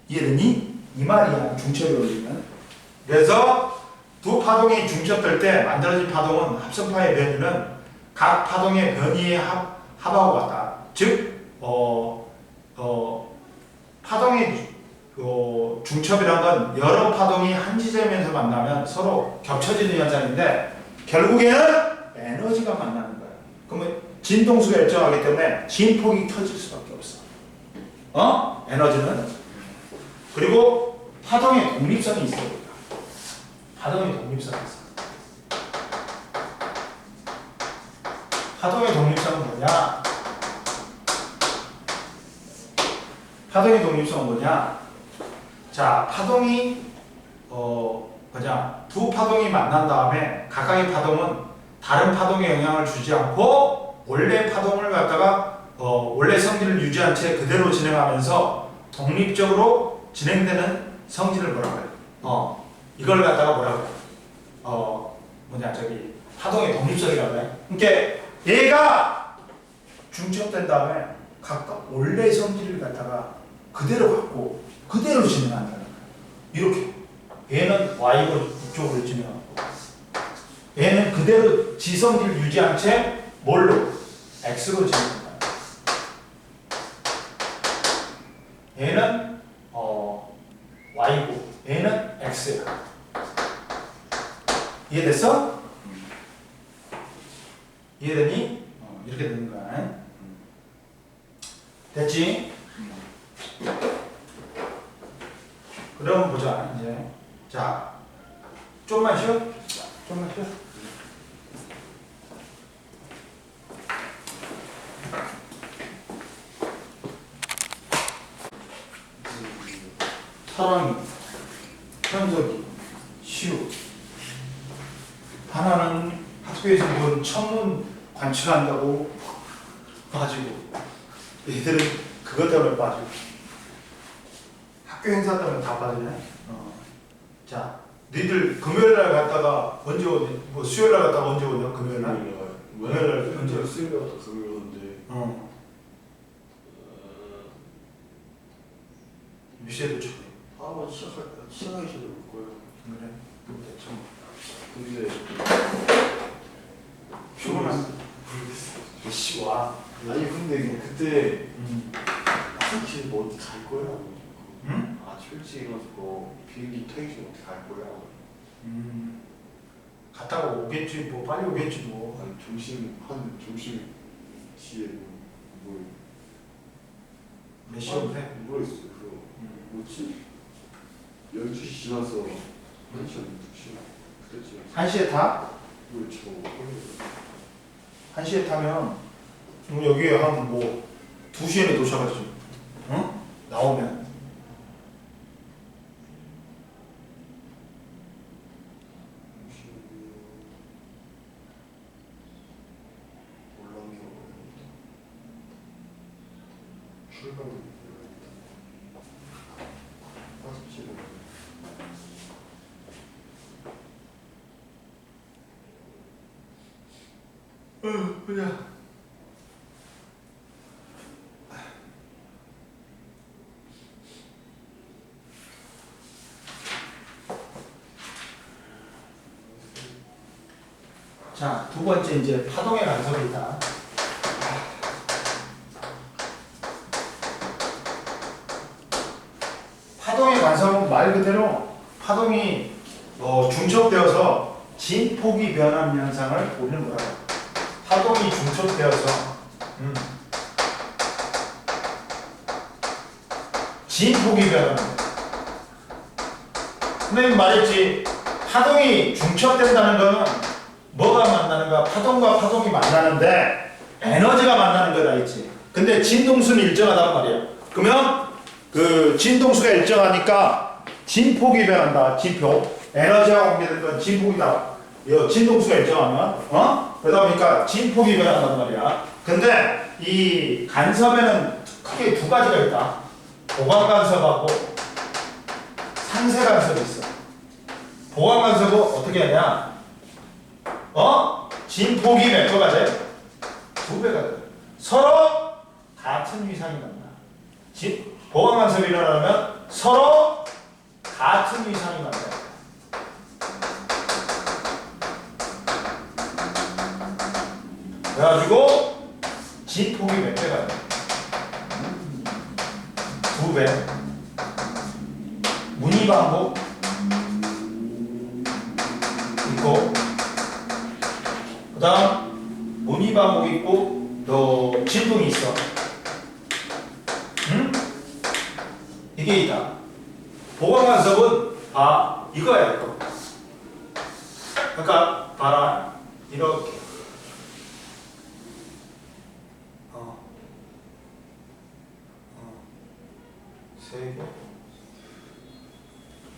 이해되니? 이 말이야. 중첩이 올리면. 그래서 두 파동이 중첩될 때 만들어진 파동은 합성파의 변이는 각 파동의 변이의 합하고 같다. 즉, 파동의 중첩이란 건 여러 파동이 한 지점에서 만나면 서로 겹쳐지는 현상인데 결국에는 에너지가 만나는 거야. 그러면 진동수가 일정하기 때문에 진폭이 켜질 수밖에 없어. 에너지는. 그리고 파동의 독립성이 있어. 파동의 독립성이 있어. 파동의 독립성은 뭐냐? 파동의 독립성은 뭐냐? 자, 파동이 두 파동이 만난 다음에 각각의 파동은 다른 파동에 영향을 주지 않고 원래 파동을 갖다가 원래 성질을 유지한 채 그대로 진행하면서 독립적으로 진행되는 성질을 뭐라고 해요? 이걸 갖다가 뭐라고 해요? 파동의 독립성이라고 해. 그러니까 얘가 중첩된 다음에 각각 원래 성질을 갖다가 그대로 갖고 그대로 진행한다는 거야. 이렇게. 얘는 Y로 이쪽으로 진행하고 얘는 그대로 지성질 유지한 채 뭘로? X로 진행한다. 얘는 Y고 얘는 X야. 이해됐어? 이해되니? 이렇게 되는 거야. 됐지? 그럼 보자. 이제 자, 좀만 쉬어. 좀만 쉬어. 사랑이, 현석이, 시우. 하나는 학교에서 본 천문 관측한다고 빠지고, 얘들은 그것 때문에 빠지고, 학교 행사 때문에 다 빠지네. 자, 니들 금요일날 갔다가 언제 오니? 뭐 수요일날 갔다가 언제 오냐? 금요일날? 금요일날 언제? 수요일에 갔다 금요일인데. 몇 시에 도착해? 아마 시작하기 전에 올 거예요. 그래? 그럼 대충. 근데 피곤한. 씨 와. 아니 근데 그때 솔직히 뭐 어디 갈 거야? 응? 아침 일찍 일어나서 비행기 타기 전에 어디 갈 거야? 갔다가 오겠지. 뭐 빨리 오겠지 뭐. 아니 점심 시에 몇 시에 오래? 모르겠어요. 그거 뭐지? 12시 지나서 1시간 2시 그치. 1시에 타? 왜 저? 1시에 타면 그럼 여기에 한 뭐 2시에는 도착하지. 응? 나오면. 출발. 47분. 그냥. 자, 두 번째 이제 파동의 간섭이 있다. 파동의 간섭은 말 그대로 파동이 중첩되어서 진폭이 변하는 현상을 우리는 뭐라고 해요? 파동이 중첩되어서 진폭이 변하는 거예요. 선생님 말했지, 파동이 중첩된다는 거는 뭐가 만나는가? 파동과 파동이 만나는데 에너지가 만나는 거다 했지. 근데 진동수는 일정하단 말이야. 그러면 그 진동수가 일정하니까 진폭이 변한다. 진폭. 에너지와 관계된 건 진폭이다. 이 진동수가 일정하면 그러다 보니까 진폭이 변한단 말이야. 근데 이 간섭에는 크게 두 가지가 있다. 보강 간섭하고 상쇄 간섭이 있어. 보강 간섭은 어떻게 하냐? 진폭이 몇 배가 돼? 2배가 돼. 서로 같은 위상이 만나. 보강 간섭이 일어나면 서로 같은 위상이 만나. 그래가지고 진폭이 몇 배가 돼? 2배. 무늬반복 있고, 그 다음 무늬반복 있고 또 진동이 있어. 이게 있다. 보강간섭은 이거야 이거. 그러니까 봐라, 이렇게 세 개,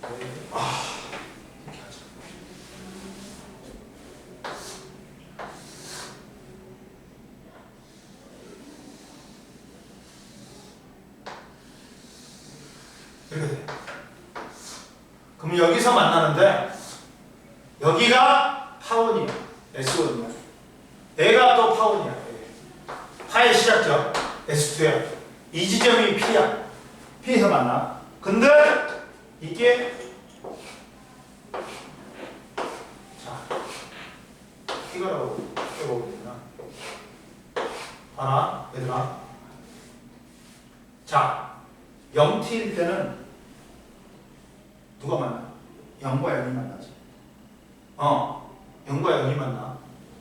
네 개. 이렇게 하자. 이렇게 돼. 그럼 여기서 만나는데 여기가 파원이야. S1이야. 얘가 또 파원이야. 파의 시작점 S2야. 이 지점이 P야. P에서 만나. 근데 이게 이거라고 해보겠나? 하나, 얘들아. 자, 0T일 때는 누가 만나? 0과 0이 만나지. 0과 0이 만나.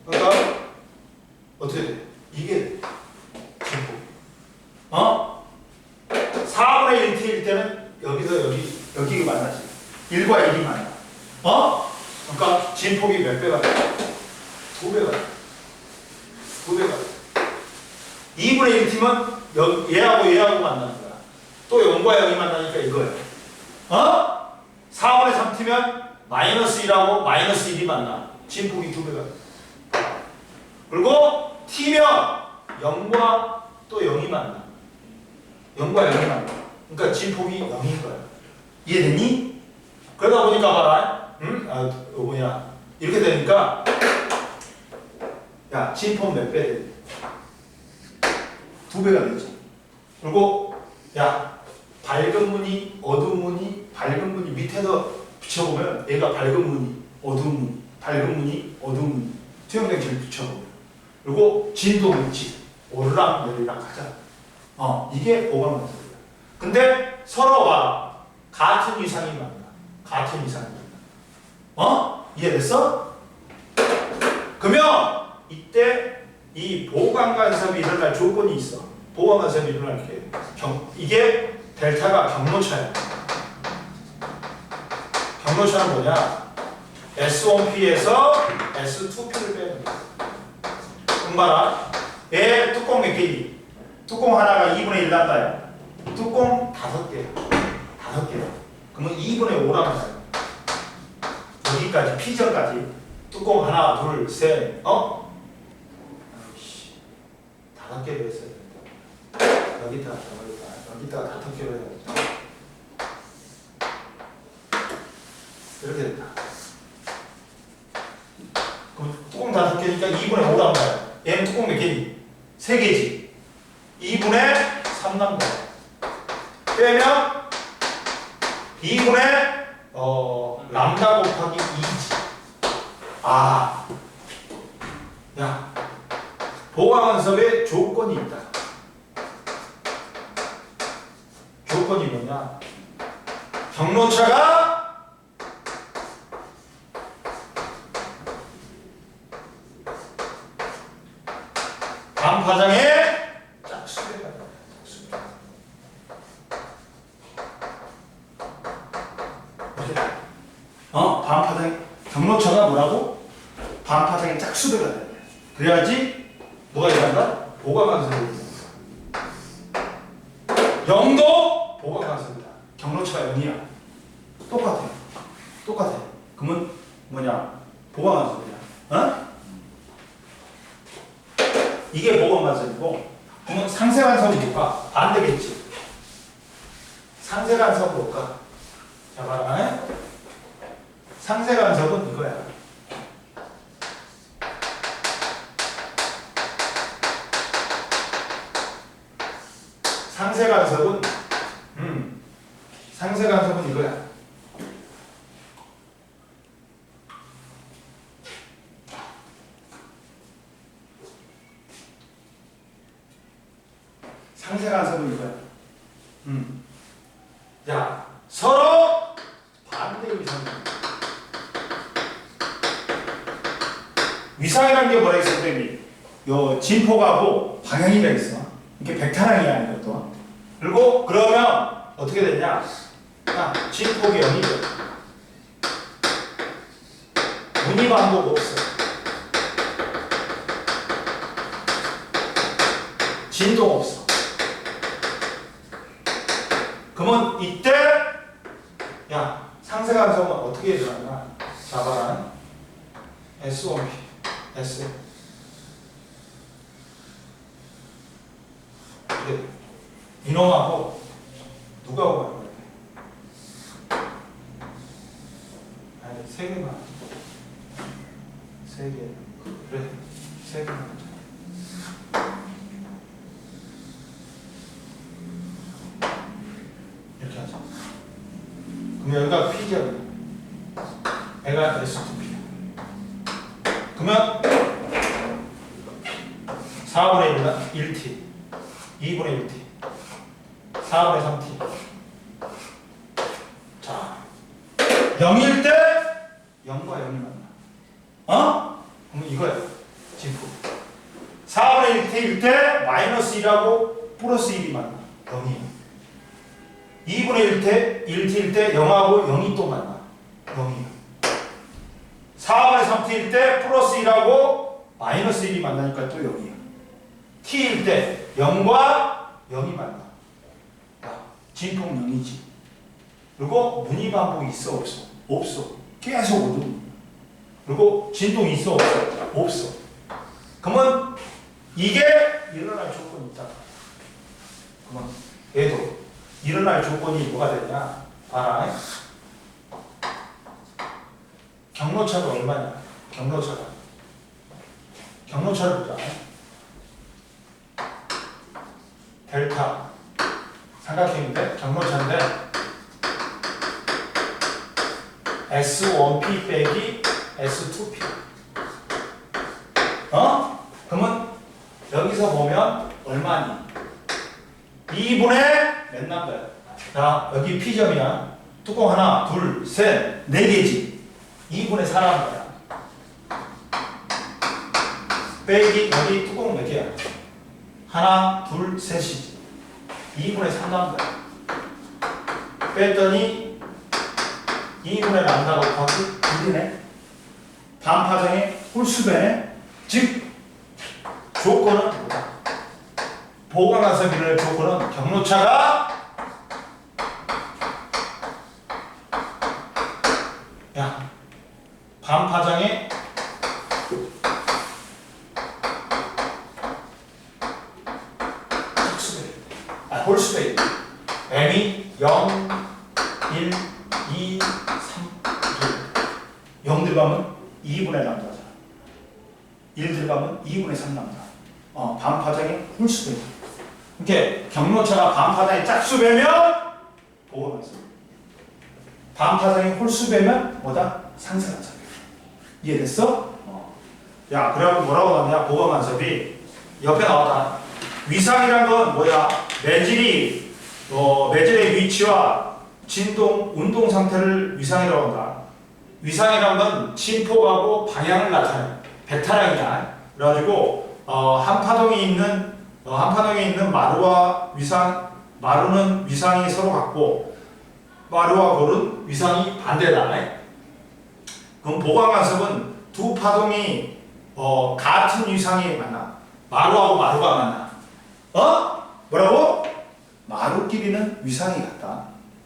그러니까 어떻게 돼? 이게 진폭. 4분의 1T일 때는 여기서 여기가 만나지. 1과 1이 만나. 그러니까 진폭이 몇 배가 돼? 2배가 돼. 2배가 돼. 2분의 1T면 얘하고 얘하고 만나는 거야. 또 0과 0이 만나니까 이거야. 4분의 3T면 마이너스 1하고 마이너스 1이 만나. 진폭이 2배가 돼. 그리고 T면 0과 또 0이 만나. 0과 0이 만나. 그러니까 진폭이 0인 거야. 이해되니? 그러다 보니까 봐라. 이렇게 되니까 야, 진폭 몇 배 돼? 2배가 되지. 그리고 야, 밝은 무늬, 어두운 무늬, 밝은 무늬 밑에서 붙여보면 얘가 밝은 무늬, 어두운 무늬, 밝은 무늬, 어두운 무늬 투영된 붙여보면, 그리고 진동 위치 오르락 내리락 하자. 이게 보강간섭이야. 근데 서로가 같은 위상이 만나. 같은 위상이 만나. 이해됐어? 그러면 이때 이 보강간섭이 일어날 조건이 있어. 보강간섭이 일어날 게 이게 델타가 경로차야. 경로차는 뭐냐? S1P에서 S2P를 빼는 거야. 그럼 봐라. 얘 뚜껑 몇 개니? 뚜껑 하나가 2분의 1 난다요. 뚜껑 5개. 5개. 그러면 2분의 5라는 거야. 여기까지, P점까지. 뚜껑 하나, 둘, 셋, 아이씨. 5개로 했어야 된다. 여기다가 잡아야겠다. 여기다가 5개로 해야겠다. 이렇게 된다. 그럼 뚜껑 5개니까 2분의 5란 말이야. 얘는 뚜껑 몇 개니? 3개지. 2분의 3 남다. 빼면 2분의 람다 곱하기 2지. 아, 야, 보강원섭에 조건이 있다. 조건이 뭐냐? 경로차가 반파장에 짝수배가 있다. 짝수배. 반파장 경로차가 뭐라고? 반파장의 짝수배가 돼야 돼. 그래야지 뭐가 일어난다? 보강관습이 있다. 0도 보강관습이다. 경로차가 0이야. 똑같아. 똑같아. 그러면 뭐냐? 보강관습이야. 이게 보강관습이고, 그러면 상세관섭이 뭘까? 반대겠지. 상세관섭이 뭘까? 자, 봐라. 상세간섭은 이거야. 상세간섭은 이거야. 상세간섭은 이거야. 자, 서로 반대 위상입니다. 위상이라는 게 뭐라 했어, 선생님이? 요 진폭하고 방향이라 있어. 이게 백탄항이야, 이것도. 그리고 그러면 어떻게 되냐? 진폭이 0이죠. 문의 반복 없어. 진동 없어. 그러면 이때 야, 상세간섭은 어떻게 일어나냐? 잡아라. S1P S 이놈하고 누가 오는 거야? 아니 3개만 3개 그래 3개만 이렇게 하자. 그럼 여기가 P잖아. 얘가 S2P야. 그러면 4분의 1t 2분의 1t 4분의 3t. 자, 0일 때 0과 0이 만나. 그럼 이거야. 진품. 4분의 1t일 때 마이너스 1하고 플러스 1이 만나. 0이. 2분의 1t일 때 0하고 0이 또 만나. 0이야. 4분의 3t일 때 플러스 1하고 마이너스 1이 만나니까 또 0이야. t일 때 0과 0이 만나. 진폭 0이지. 그리고 문의 반복이 있어 없어? 없어. 계속 오든. 그리고 진동이 있어 없어? 없어. 그러면 이게 일어날 조건이 있다. 그러면 얘도 일어날 조건이 뭐가 되냐? 봐라. 경로차가 얼마냐? 경로차를 보자. 델타 삼각형인데 경로차인데 S1P 빼기 S2P. 그러면 여기서 보면 얼마니? 2분의 몇 남자야? 자, 여기 P점이야. 뚜껑 하나, 둘, 셋, 4개지. 2분의 4 남자야. 빼기 여기 뚜껑 몇 개야? 하나, 둘, 셋이지. 2분의 3 남자야. 뺐더니 2분의 람다 곱하기 1이네. 반파장의 홀수변의 즉 조건은 뭐다? 보강간섭 이론의 조건은 경로차가 반파장의 홀수배 m이 0, 1, 2, 3, 2 0 들어가면 2분의 남자잖아 1 들어가면 2분의 3 남자 반파장의 홀수배 이렇게 경로차가 반파장의 짝수배면 보강간섭 반파장의 홀수배면 뭐다? 상쇄간섭 이해됐어? 야 그러면 뭐라고 나왔냐 보강간섭이 옆에 나왔다 위상이란 건 뭐야? 매질의 위치와 진동, 운동 상태를 위상이라고 한다. 위상이란 건 진폭하고 방향을 나타내. 배타량이야. 그래가지고 한 파동에 있는 마루와 위상, 마루는 위상이 서로 같고 마루와 골은 위상이 반대다. 그럼 보강간섭은 두 파동이 같은 위상이 만나. 마루하고 마루가 만나. 뭐라고? 마루끼리는 위상이 같다.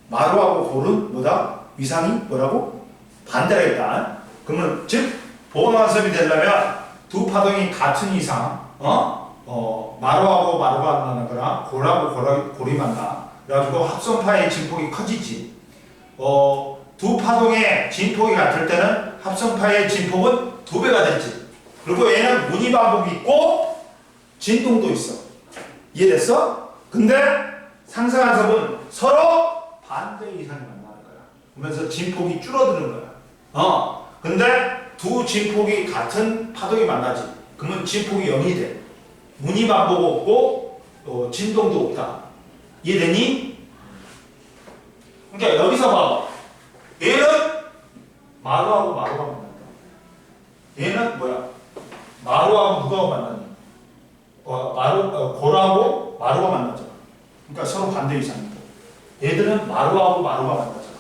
마루하고 골은 뭐다? 위상이 뭐라고? 반대가 있다. 그러면 즉 보강간섭이 되려면 두 파동이 같은 이상 마루하고 마루가 만나거나 골하고 골이 만나. 그래가지고 합성파의 진폭이 커지지. 두 파동의 진폭이 같을 때는 합성파의 진폭은 2배가 되지. 그리고 얘는 무늬반복이 있고 진동도 있어. 이해됐어? 근데 상쇄간섭은 서로 반대 이상이 만나는 거야. 그러면서 진폭이 줄어드는 거야. 근데 두 진폭이 같은 파동이 만나지. 그러면 진폭이 0이 돼. 무늬반복 없고 진동도 없다. 이해되니? 그러니까 여기서 봐. 얘는 마루하고 마루가 만난다. 얘는 뭐야? 마루하고 누가 만나니? 골하고 마루가 만나잖아. 그러니까 서로 반대 이상이고. 얘들은 마루하고 마루가 만나잖아.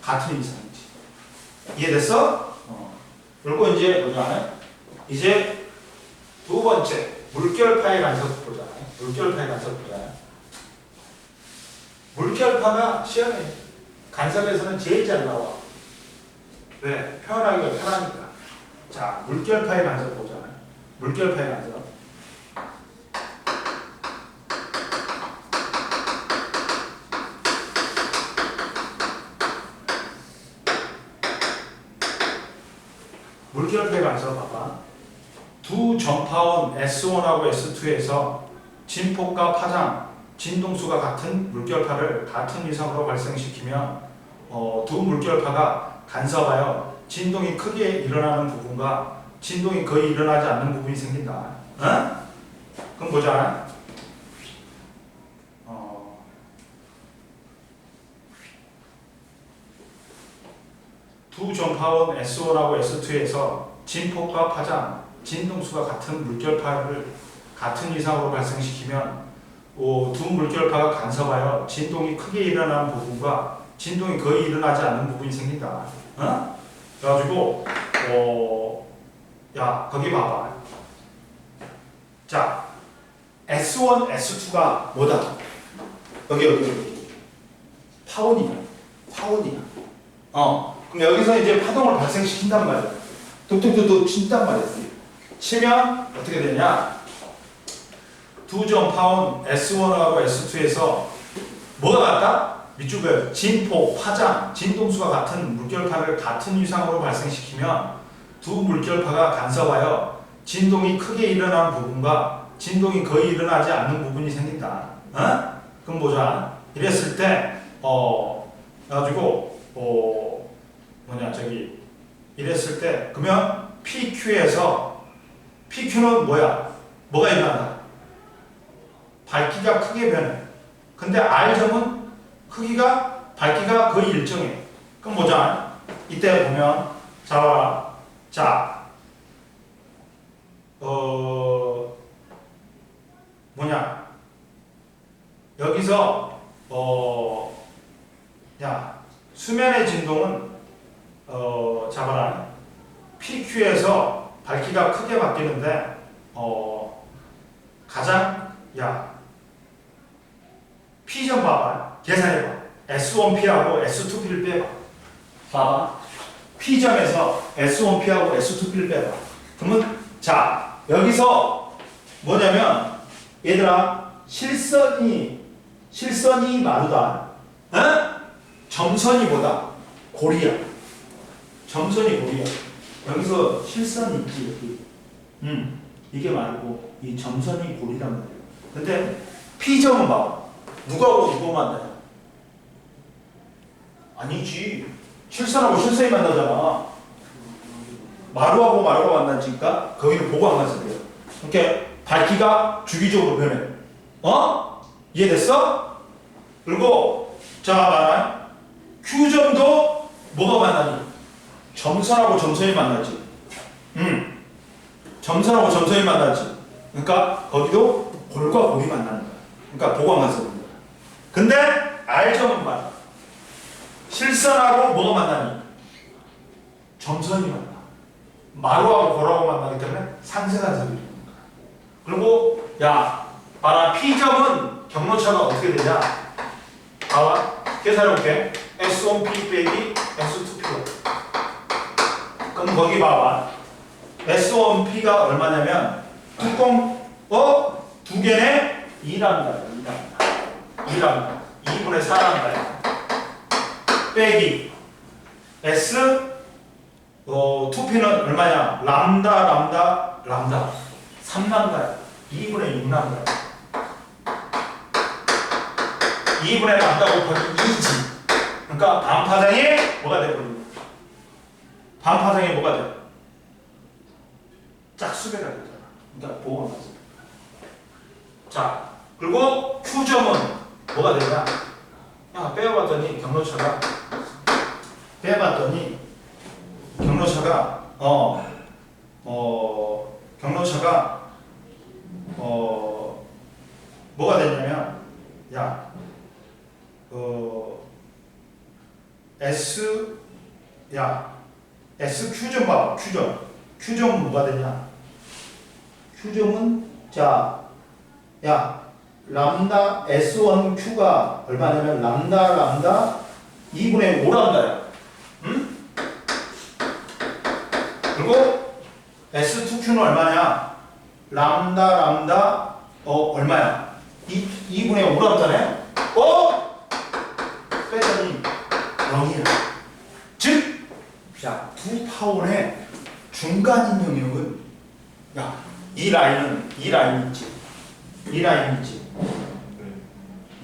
같은 이상이지. 이해됐어? 그리고 이제 보자. 이제 두 번째 물결파의 간섭 보자. 물결파의 간섭 보자. 물결파가 시험에 간섭에서는 제일 잘 나와. 왜? 표현하기가 편하니까. 자, 물결파의 간섭 보자. 물결파의 간섭. 물결파의 간섭 봐봐. 두 전파원 S1하고 S2에서 진폭과 파장, 진동수가 같은 물결파를 같은 위상으로 발생시키면 두 물결파가 간섭하여 진동이 크게 일어나는 부분과 진동이 거의 일어나지 않는 부분이 생긴다. 그럼 보자. 두 전파원 S1하고 S2에서 진폭과 파장, 진동수가 같은 물결파를 같은 위상으로 발생시키면 두 물결파가 간섭하여 진동이 크게 일어나는 부분과 진동이 거의 일어나지 않는 부분이 생긴다. 그래가지고 야 거기 봐봐. 자 S1, S2가 뭐다? 여기 파원이야. 그럼 여기서 이제 파동을 발생시킨단 말이야. 뚝뚝뚝뚝 친단 말이야. 치면 어떻게 되냐? 두 전파원 S1하고 S2에서 뭐가 같다? 밑줄을 진폭, 파장, 진동수가 같은 물결파를 같은 위상으로 발생시키면 두 물결파가 간섭하여 진동이 크게 일어나는 부분과 진동이 거의 일어나지 않는 부분이 생긴다. 그럼 보자. 이랬을 때 가지고 이랬을 때 그러면 PQ는 뭐야? 뭐가 일어난다? 밝기가 크게 변해. 근데 R점은 밝기가 거의 일정해. 그럼 보자. 이때 보면 여기서 수면의 진동은 PQ에서 밝기가 크게 바뀌는데 가장 P점 봐봐. 계산해봐. S1P하고 S2P를 빼봐. 봐봐. P점에서 S1P하고 S2P를 빼봐. 그러면 자 여기서 뭐냐면 얘들아 실선이 마르다. 어? 점선이 뭐다? 고리야. 점선이 고리야. 여기서 실선이 있지 여기. 이게 말고 이 점선이 고리란 말이야. 근데 P점은 봐. 누구하고 누구 만나냐? 아니지. 실선하고 실선이 만나잖아. 마루하고 마루가 만나니까 거기는 보강관습이야. 그러니까 밝기가 주기적으로 변해. 이해됐어? 그리고 자 봐라. Q점도 뭐가 만나니? 점선하고 점선이 만나지. 점선하고 점선이 만나지. 그러니까 거기도 골과 골이 만나는 거야. 그러니까 보강관습입니다. 근데 R점은 봐라. 실선하고 뭐가 만나니? 점선이 만나. 마루하고 골하고 만나기 때문에 상쇄관습이 되는 거야. 그리고 봐라. P점은 경로차가 어떻게 되냐? 봐봐. 계산해볼게. S1P 빼기 S2P가. 그럼 거기 봐봐. S1P가 얼마냐면 뚜껑 두 개네 2란다. 2분의 4란다. 빼기 S2P는 얼마냐? 람다 3란다야. 2분의 6란다야. 2분의 람다 곱하기 2지. 그러니까 반파장에 뭐가 돼버리는 거야? 반파장에 뭐가 돼? 짝수배가 되잖아. 그러니까 보호가 맞아. 자, 그리고 Q점은 뭐가 되냐? 빼어봤더니 경로차가 뭐가 되냐면 SQ점 봐봐. Q점은 뭐가 되냐? Q점은 람다 S1Q가 얼마냐면 람다 2분의 5람다야. 그리고 S2Q는 얼마냐? 람다 얼마야? 2분의 5람다네? 빼더니 0이야. 즉, 두 파원의 중간인 영역은 이 라인은 있지. 이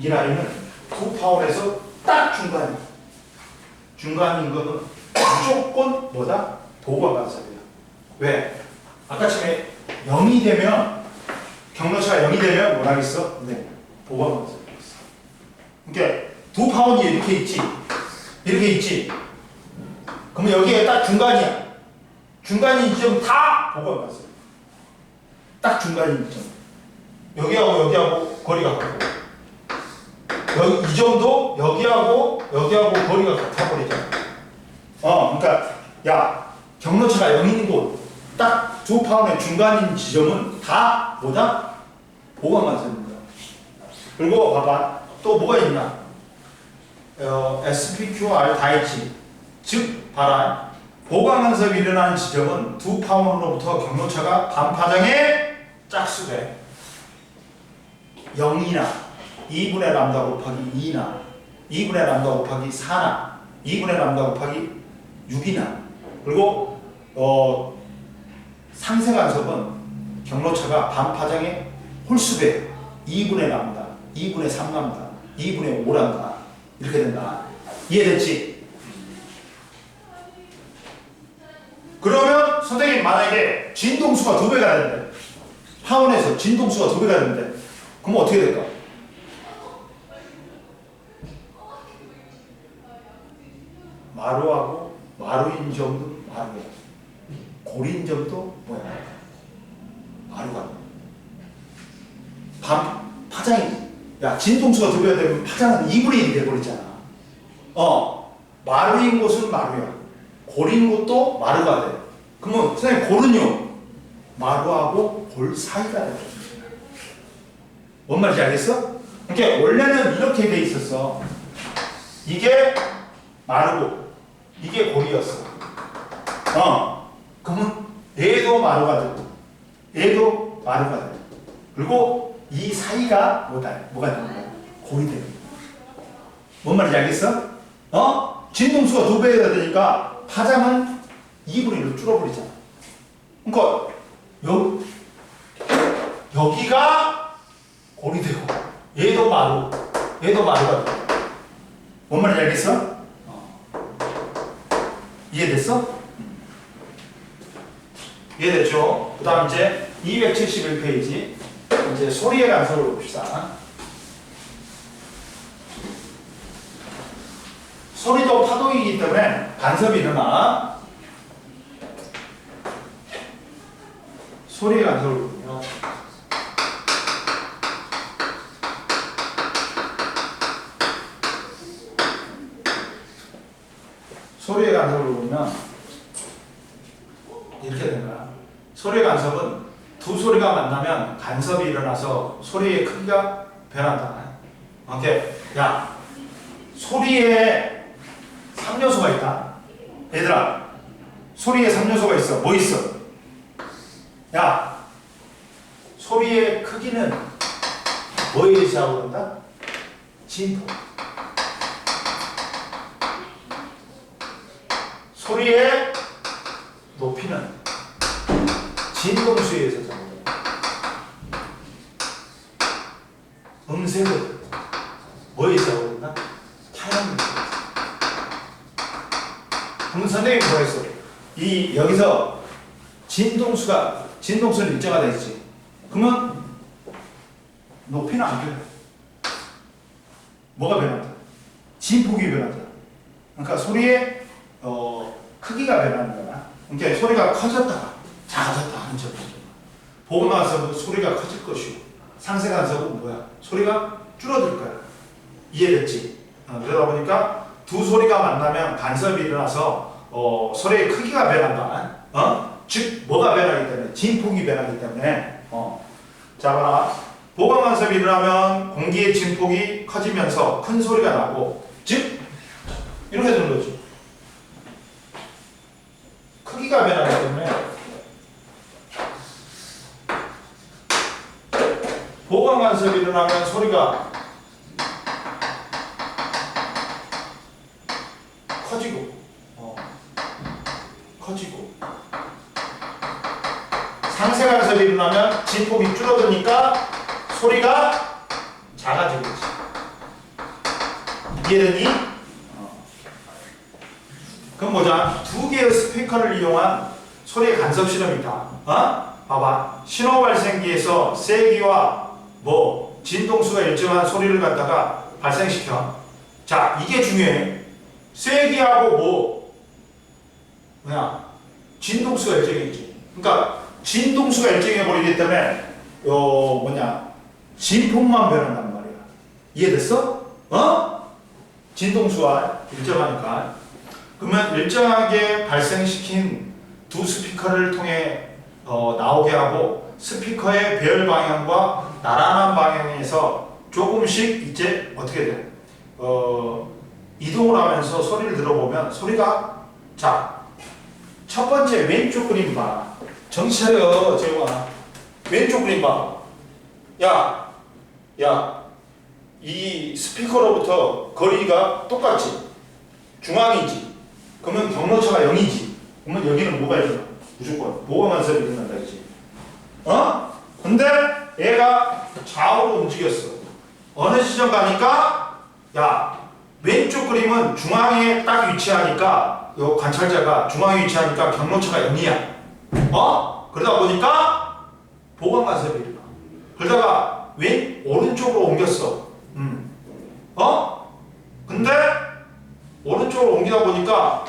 라인은 두 파원에서 딱 중간이야. 중간인 거는 무조건 뭐다? 보강관습이야. 왜? 아까처럼 0이 되면 경로차가 0이 되면 뭐라 했어? 네, 보강관습이 있어. 그러니까 두 파원이 이렇게 있지. 그러면 여기에 딱 중간이야. 중간인 지점 다 보강관습. 딱 중간인 지점. 여기하고 거리가 같고. 이 점도 여기하고 거리가 같아버리잖아. 그러니까 경로차가 0인 곳 딱 두 파원의 중간인 지점은 다 뭐다? 보강관습입니다. 그리고 봐봐. 또 뭐가 있나? SPQR 다 있지. 즉 봐라. 보강관습이 일어나는 지점은 두 파원으로부터 경로차가 반파장에 짝수돼. 0이나 2분의 람다 곱하기 2나 2분의 람다 곱하기 4나 2분의 람다 곱하기 6이나 그리고 상쇄간섭은 경로차가 반파장의 홀수배 2분의 람다 2분의 3람다 2분의 5람다 이렇게 된다. 이해됐지? 그러면 선생님 만약에 진동수가 2배가 되는데 파원에서 진동수가 2배가 되는데 그럼 어떻게 될까? 마루하고 마루인 점도 마루야. 고리인 점도 뭐야? 마루가. 파장이. 진동수가 2배가 되면 파장은 2분의 1이 돼버리잖아. 마루인 곳은 마루야. 고리인 곳도 마루가 돼. 그러면 선생님 골은요 마루하고 골 사이가 되는 거예요. 뭔 말인지 알겠어? 그러니까 원래는 이렇게 돼 있었어. 이게 마루고 이게 골이었어. 그러면 얘도 마루가 되고 얘도 마루가 되고 그리고 이 사이가 뭐가 되는 거야? 골이 되는 거야. 뭔 말인지 알겠어? 진동수가 2배여야 되니까 파장은 2분의 1로 줄어버리잖아. 그러니까 여기가 골이 되고 얘도 마루, 얘도 마루가 되고. 뭔 말인지 알겠어? 이해됐어? 이해됐죠? 그 다음 이제 271페이지 이제 소리의 간섭을 봅시다. 소리도 파동이기 때문에 간섭이 일어나. 소리의 간섭을 보면 소리의 간섭을 보면 이렇게 되는 거야. 소리의 간섭은 두 소리가 만나면 간섭이 일어나서 소리의 크기가 변한다. 오케이. 야, 소리에 3요소가 있다. 얘들아, 소리에 3요소가 있어. 뭐 있어? 야, 소리의 크기는 뭐에 의지하고 그런다? 진폭. 소리의 높이는 진동수에 의해서 잡는다. 음색은 뭐에 의지하고 그런다? 타향. 그럼 선생님이 뭐 했어? 여기서 진동수는 일정화 되어 있지. 그러면 높이는 안 변해. 뭐가 변한다? 진폭이 변한다. 그러니까 소리의 크기가 변하는 거야. 그러니까 소리가 커졌다가 작아졌다 하는 점이죠. 보고 나서 소리가 커질 것이고 상세 간섭은 뭐야? 소리가 줄어들 거야. 이해됐지? 그러다 보니까 두 소리가 만나면 간섭이 일어나서 소리의 크기가 변한다. 즉 뭐가 변하기 때문에 진폭이 변하기 때문에 자 봐라. 보강 간섭이 일어나면 공기의 진폭이 커지면서 큰 소리가 나고 즉 이렇게 되는 거죠. 크기가 변하기 때문에 보강 간섭이 일어나면 소리가 커지고 상세 간섭이 일어나면 진폭이 줄어드니까 소리가 작아지겠지. 이해되니? 그럼 보자. 두 개의 스피커를 이용한 소리의 간섭 실험이 있다. 봐봐. 신호 발생기에서 세기와 진동수가 일정한 소리를 갖다가 발생시켜. 자, 이게 중요해. 세기하고 진동수가 일정해지지. 그러니까 진동수가 일정해 버리기 때문에 진폭만 변한단 말이야. 이해됐어? 진동수와 일정하니까. 그러면 일정하게 발생시킨 두 스피커를 통해 나오게 하고 스피커의 배열 방향과 나란한 방향에서 조금씩 이제 어떻게 돼? 이동을 하면서 소리를 들어보면 소리가 첫 번째 왼쪽 그림 봐. 정신 차려, 재용아. 왼쪽 그림 봐. 야, 이 스피커로부터 거리가 똑같지? 중앙이지? 그러면 경로차가 0이지? 그러면 여기는 뭐가 일어나? 무조건 보강 간섭이 일어난다, 그지? 근데 얘가 좌우로 움직였어. 어느 지점 가니까, 왼쪽 그림은 중앙에 딱 위치하니까, 요 관찰자가 중앙에 위치하니까 경로차가 0이야. 그러다 보니까 보강 간섭이 일어나. 그러다가 오른쪽으로 옮겼어. 근데 오른쪽으로 옮기다 보니까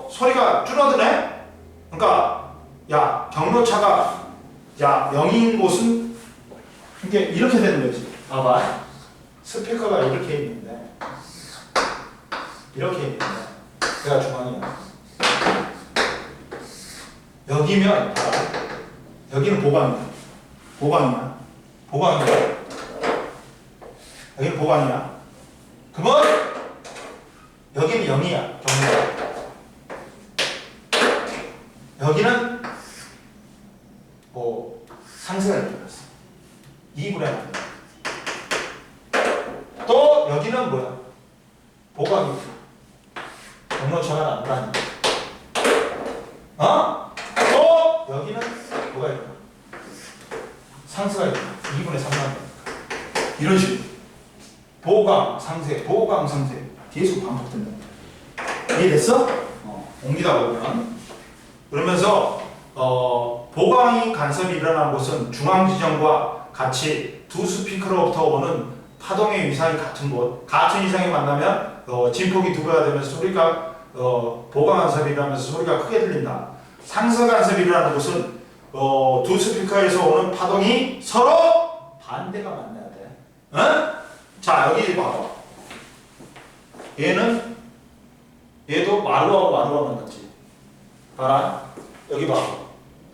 소리가 줄어드네? 그러니까 경로차가 0인 곳은 이렇게 되는 거지. 봐봐. 스피커가 이렇게 있는데 얘가 중앙이야. 여기면 여기는 보강이야. 보강이야. 보강이야. 여기는 보강이야. 그러면 여기는 0이야. 경로가. 여기는 뭐 상승을 해버렸어. 2분의 1. 또 여기는 뭐야? 보강이고 경로차가 난다니. 또 여기는 뭐가 있나? 상승가 있나? 2분의 3만 이런 식으로 보강 상세, 보강 상세 계속 반복된다. 이해됐어? 옮기다 보면 그러면서 보강이 간섭이 일어나는 곳은 중앙 지점과 같이 두 스피커로부터 오는 파동의 위상이 같은 곳, 같은 위상이 만나면 진폭이 두 배가 되면서 소리가 보강 간섭이 일어나면서 소리가 크게 들린다. 상서 간섭이 일어나는 곳은 두 스피커에서 오는 파동이 서로 반대가 만나야 돼. 응? 자 여기 봐봐. 얘도 마루하고 마루가 만났지. 봐라. 여기 봐봐.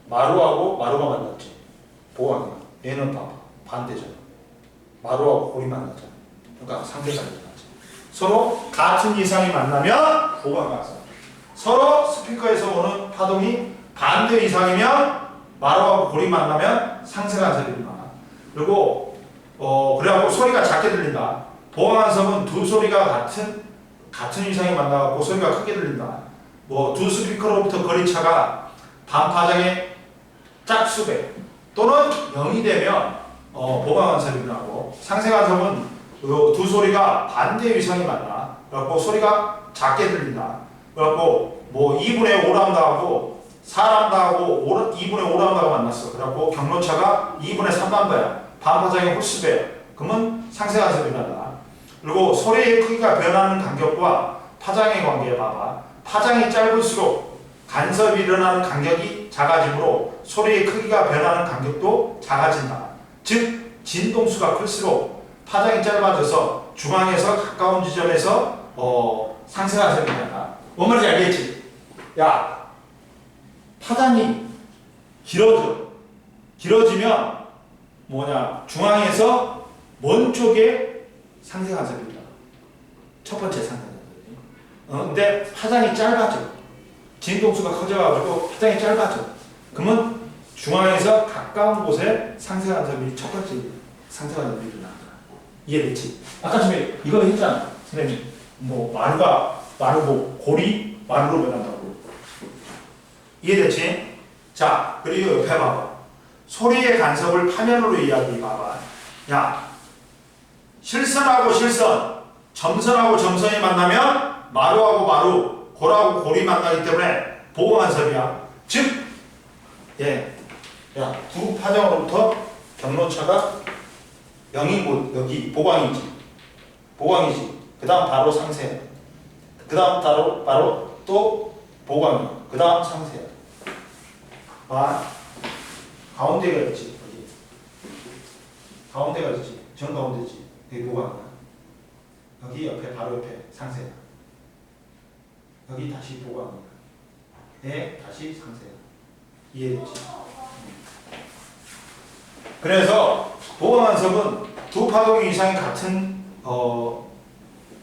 마루하고 마루가 만났지. 보강이야. 얘는 봐봐. 반대잖아. 마루하고 골이 만났잖아. 그러니까 상대가 일어나지. 서로 같은 이상이 만나면 보강 간섭. 서로 스피커에서 오는 파동이 반대 이상이면 마루하고 골이 만나면 상세 간섭이 일어나. 그리고 그래갖고 소리가 작게 들린다. 보강 간섭은 두 소리가 같은 이상이 만나갖고 소리가 크게 들린다. 뭐 두 스피커로부터 거리차가 반파장의 짝수배 또는 0이 되면 보강 간섭이 일어나고, 상세 간섭은 두 소리가 반대 위상이 만나. 그래갖고 소리가 작게 들린다. 그래갖고 뭐 2분의 5람다하고 4람다하고 2분의 5람다가 만났어. 그래갖고 경로차가 2분의 3람다야. 반파장의 홀수배야. 그러면 상세 간섭이 난다. 그리고 소리의 크기가 변하는 간격과 파장의 관계에 봐봐. 파장이 짧을수록 간섭이 일어나는 간격이 작아지므로 소리의 크기가 변하는 간격도 작아진다. 즉 진동수가 클수록 파장이 짧아져서 중앙에서 가까운 지점에서 상세 간섭이 난다. 뭔 말인지 알겠지? 야, 파장이 길어지면 뭐냐? 중앙에서 먼 쪽에 상세 간섭이 일어나. 첫 번째 상세 간섭이. 근데 파장이 짧아져. 진동수가 커져가지고 파장이 짧아져. 그러면 중앙에서 가까운 곳에 상세 간섭이 첫 번째 상세 간섭이 일어난다. 이해됐지? 아까 전에 이거 했잖아. 선생님, 뭐 마루고 골이 마루로 변한다고. 이해됐지? 자, 그리고 옆에 봐봐. 소리의 간섭을 파면으로 이야기 봐봐. 야, 실선하고 실선, 점선하고 점선이 만나면 마루하고 마루, 골하고 골이 만나기 때문에 보강 간섭이야. 즉, 두 파장으로부터 경로차가 0인 곳, 여기 보강이지. 그 다음 바로 상세야. 그 다음 바로 또 보강이야. 그 다음 상세야. 가운데가 있지. 여기. 가운데가 있지. 정 가운데지. 여기 보강이야. 여기 옆에 바로 옆에 상세야. 여기 다시 보강이야. 다시 상세야. 이해됐지? 그래서 보강 간섭은 두 파동 이상이 같은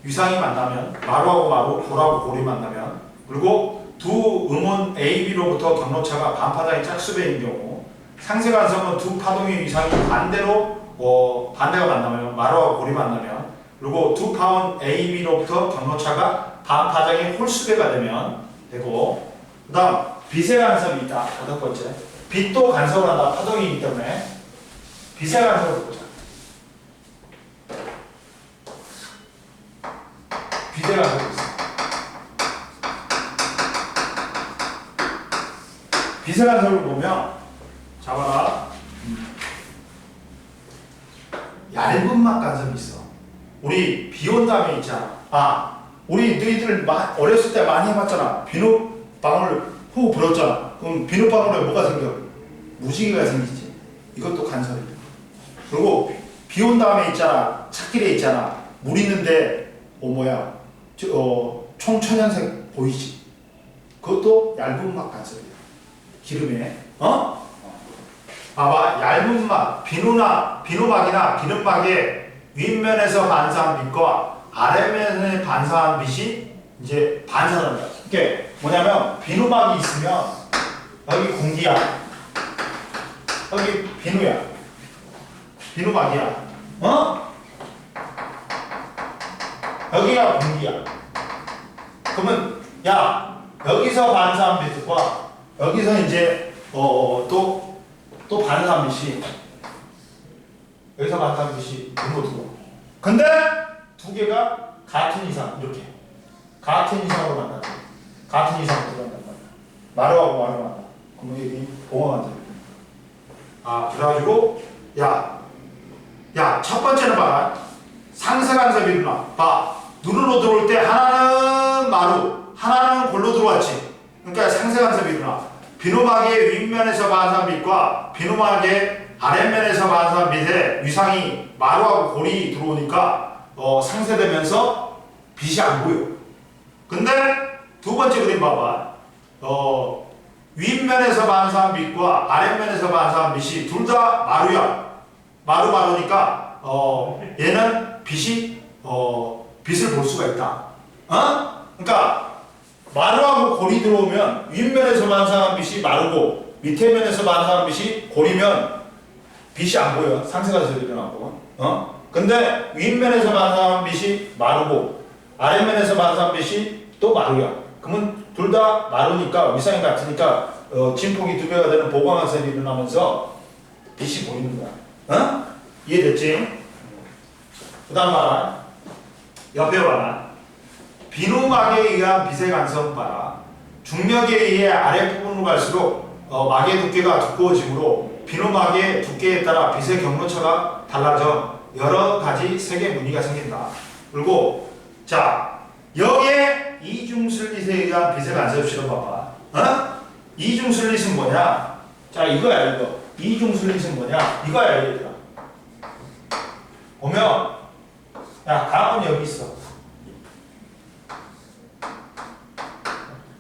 위상이 만나면, 마루하고 마루, 골하고 골이 만나면, 그리고 두 음원 A, B로부터 경로차가 반파장이 짝수배인 경우, 상세 간섭은 두 파동의 위상이 반대가 만나면, 마루하고 골이 만나면, 그리고 두 파원 A, B로부터 경로차가 반파장이 홀수배가 되면 되고, 그 다음 비세 간섭이 있다. 다섯 번째, 빛도 간섭을 한다. 파동이기 때문에 비세 간섭을 보자. 비세 간섭이 있어. 비세 간섭을 보면, 잡아라. 얇은 막 간섭이 있어. 우리 비 온 다음에 있잖아. 우리 너희들 어렸을 때 많이 해봤잖아. 비눗방울 후 불었잖아. 그럼 비눗방울에 뭐가 생겨? 무지개가 생기지. 이것도 간섭이야. 그리고 비 온 다음에 있잖아. 찻길에 있잖아. 물 있는데 총천연색 보이지? 그것도 얇은 막 간섭이야. 기름에. 봐봐. 얇은 막, 비누막이나 기름막의 윗면에서 반사한 빛과 아랫면에 반사한 빛이 이제 반사된다. 이게 뭐냐면 비누막이 있으면 여기 공기야. 여기 비누야. 비누막이야. 여기가 공기야. 그러면 야 여기서 반사한 빛과 여기서 이제 또 반사한 빛이 여기서 반사한 빛이 이거 들어. 근데 두 개가 같은 이상 이렇게 같은 이상으로 만나죠. 같은 이상으로 만난단 말이야. 마루하고 마루 만나. 그럼 여기 봉화가 돼. 그래가지고 첫 번째는 봐. 상세간섭이 일어나. 봐. 눈으로 들어올 때 하나는 마루, 하나는 골로 들어왔지. 그러니까 상세간섭이 일어나. 비누막의 윗면에서 반사한 빛과 비누막의 아랫면에서 반사한 빛의 위상이 마루하고 골이 들어오니까 상쇄되면서 빛이 안 보여. 근데 두 번째 그림 봐봐. 윗면에서 반사한 빛과 아랫면에서 반사한 빛이 둘 다 마루야. 마루니까 얘는 빛이 빛을 볼 수가 있다. 그러니까 마루하고 골이 들어오면 윗면에서 반사한 빛이 마루고 밑에 면에서 반사한 빛이 골이면 빛이 안 보여. 상쇄간섭이 일어나고. 근데 윗면에서 반사한 빛이 마루고 아랫면에서 반사한 빛이 또 마루야. 그러면 둘 다 마루니까 위상이 같으니까 진폭이 두 배가 되는 보광간섭이 일어나면서 빛이 보이는 거야. 이해됐지? 그 다음 봐라. 옆에 봐라. 비누막에 의한 빛의 간섭 봐라. 중력에 의해 아랫부분으로 갈수록 막의 두께가 두꺼워지므로 비누막의 두께에 따라 빛의 경로처가 달라져 여러 가지 색의 무늬가 생긴다. 그리고 여기에 이중슬릿에 의한 빛의 간섭 실험 봐봐. 이중슬릿은 뭐냐? 이거야 이거. 이중슬릿은 뭐냐? 이거야 얘들아. 보면 강은 여기 있어.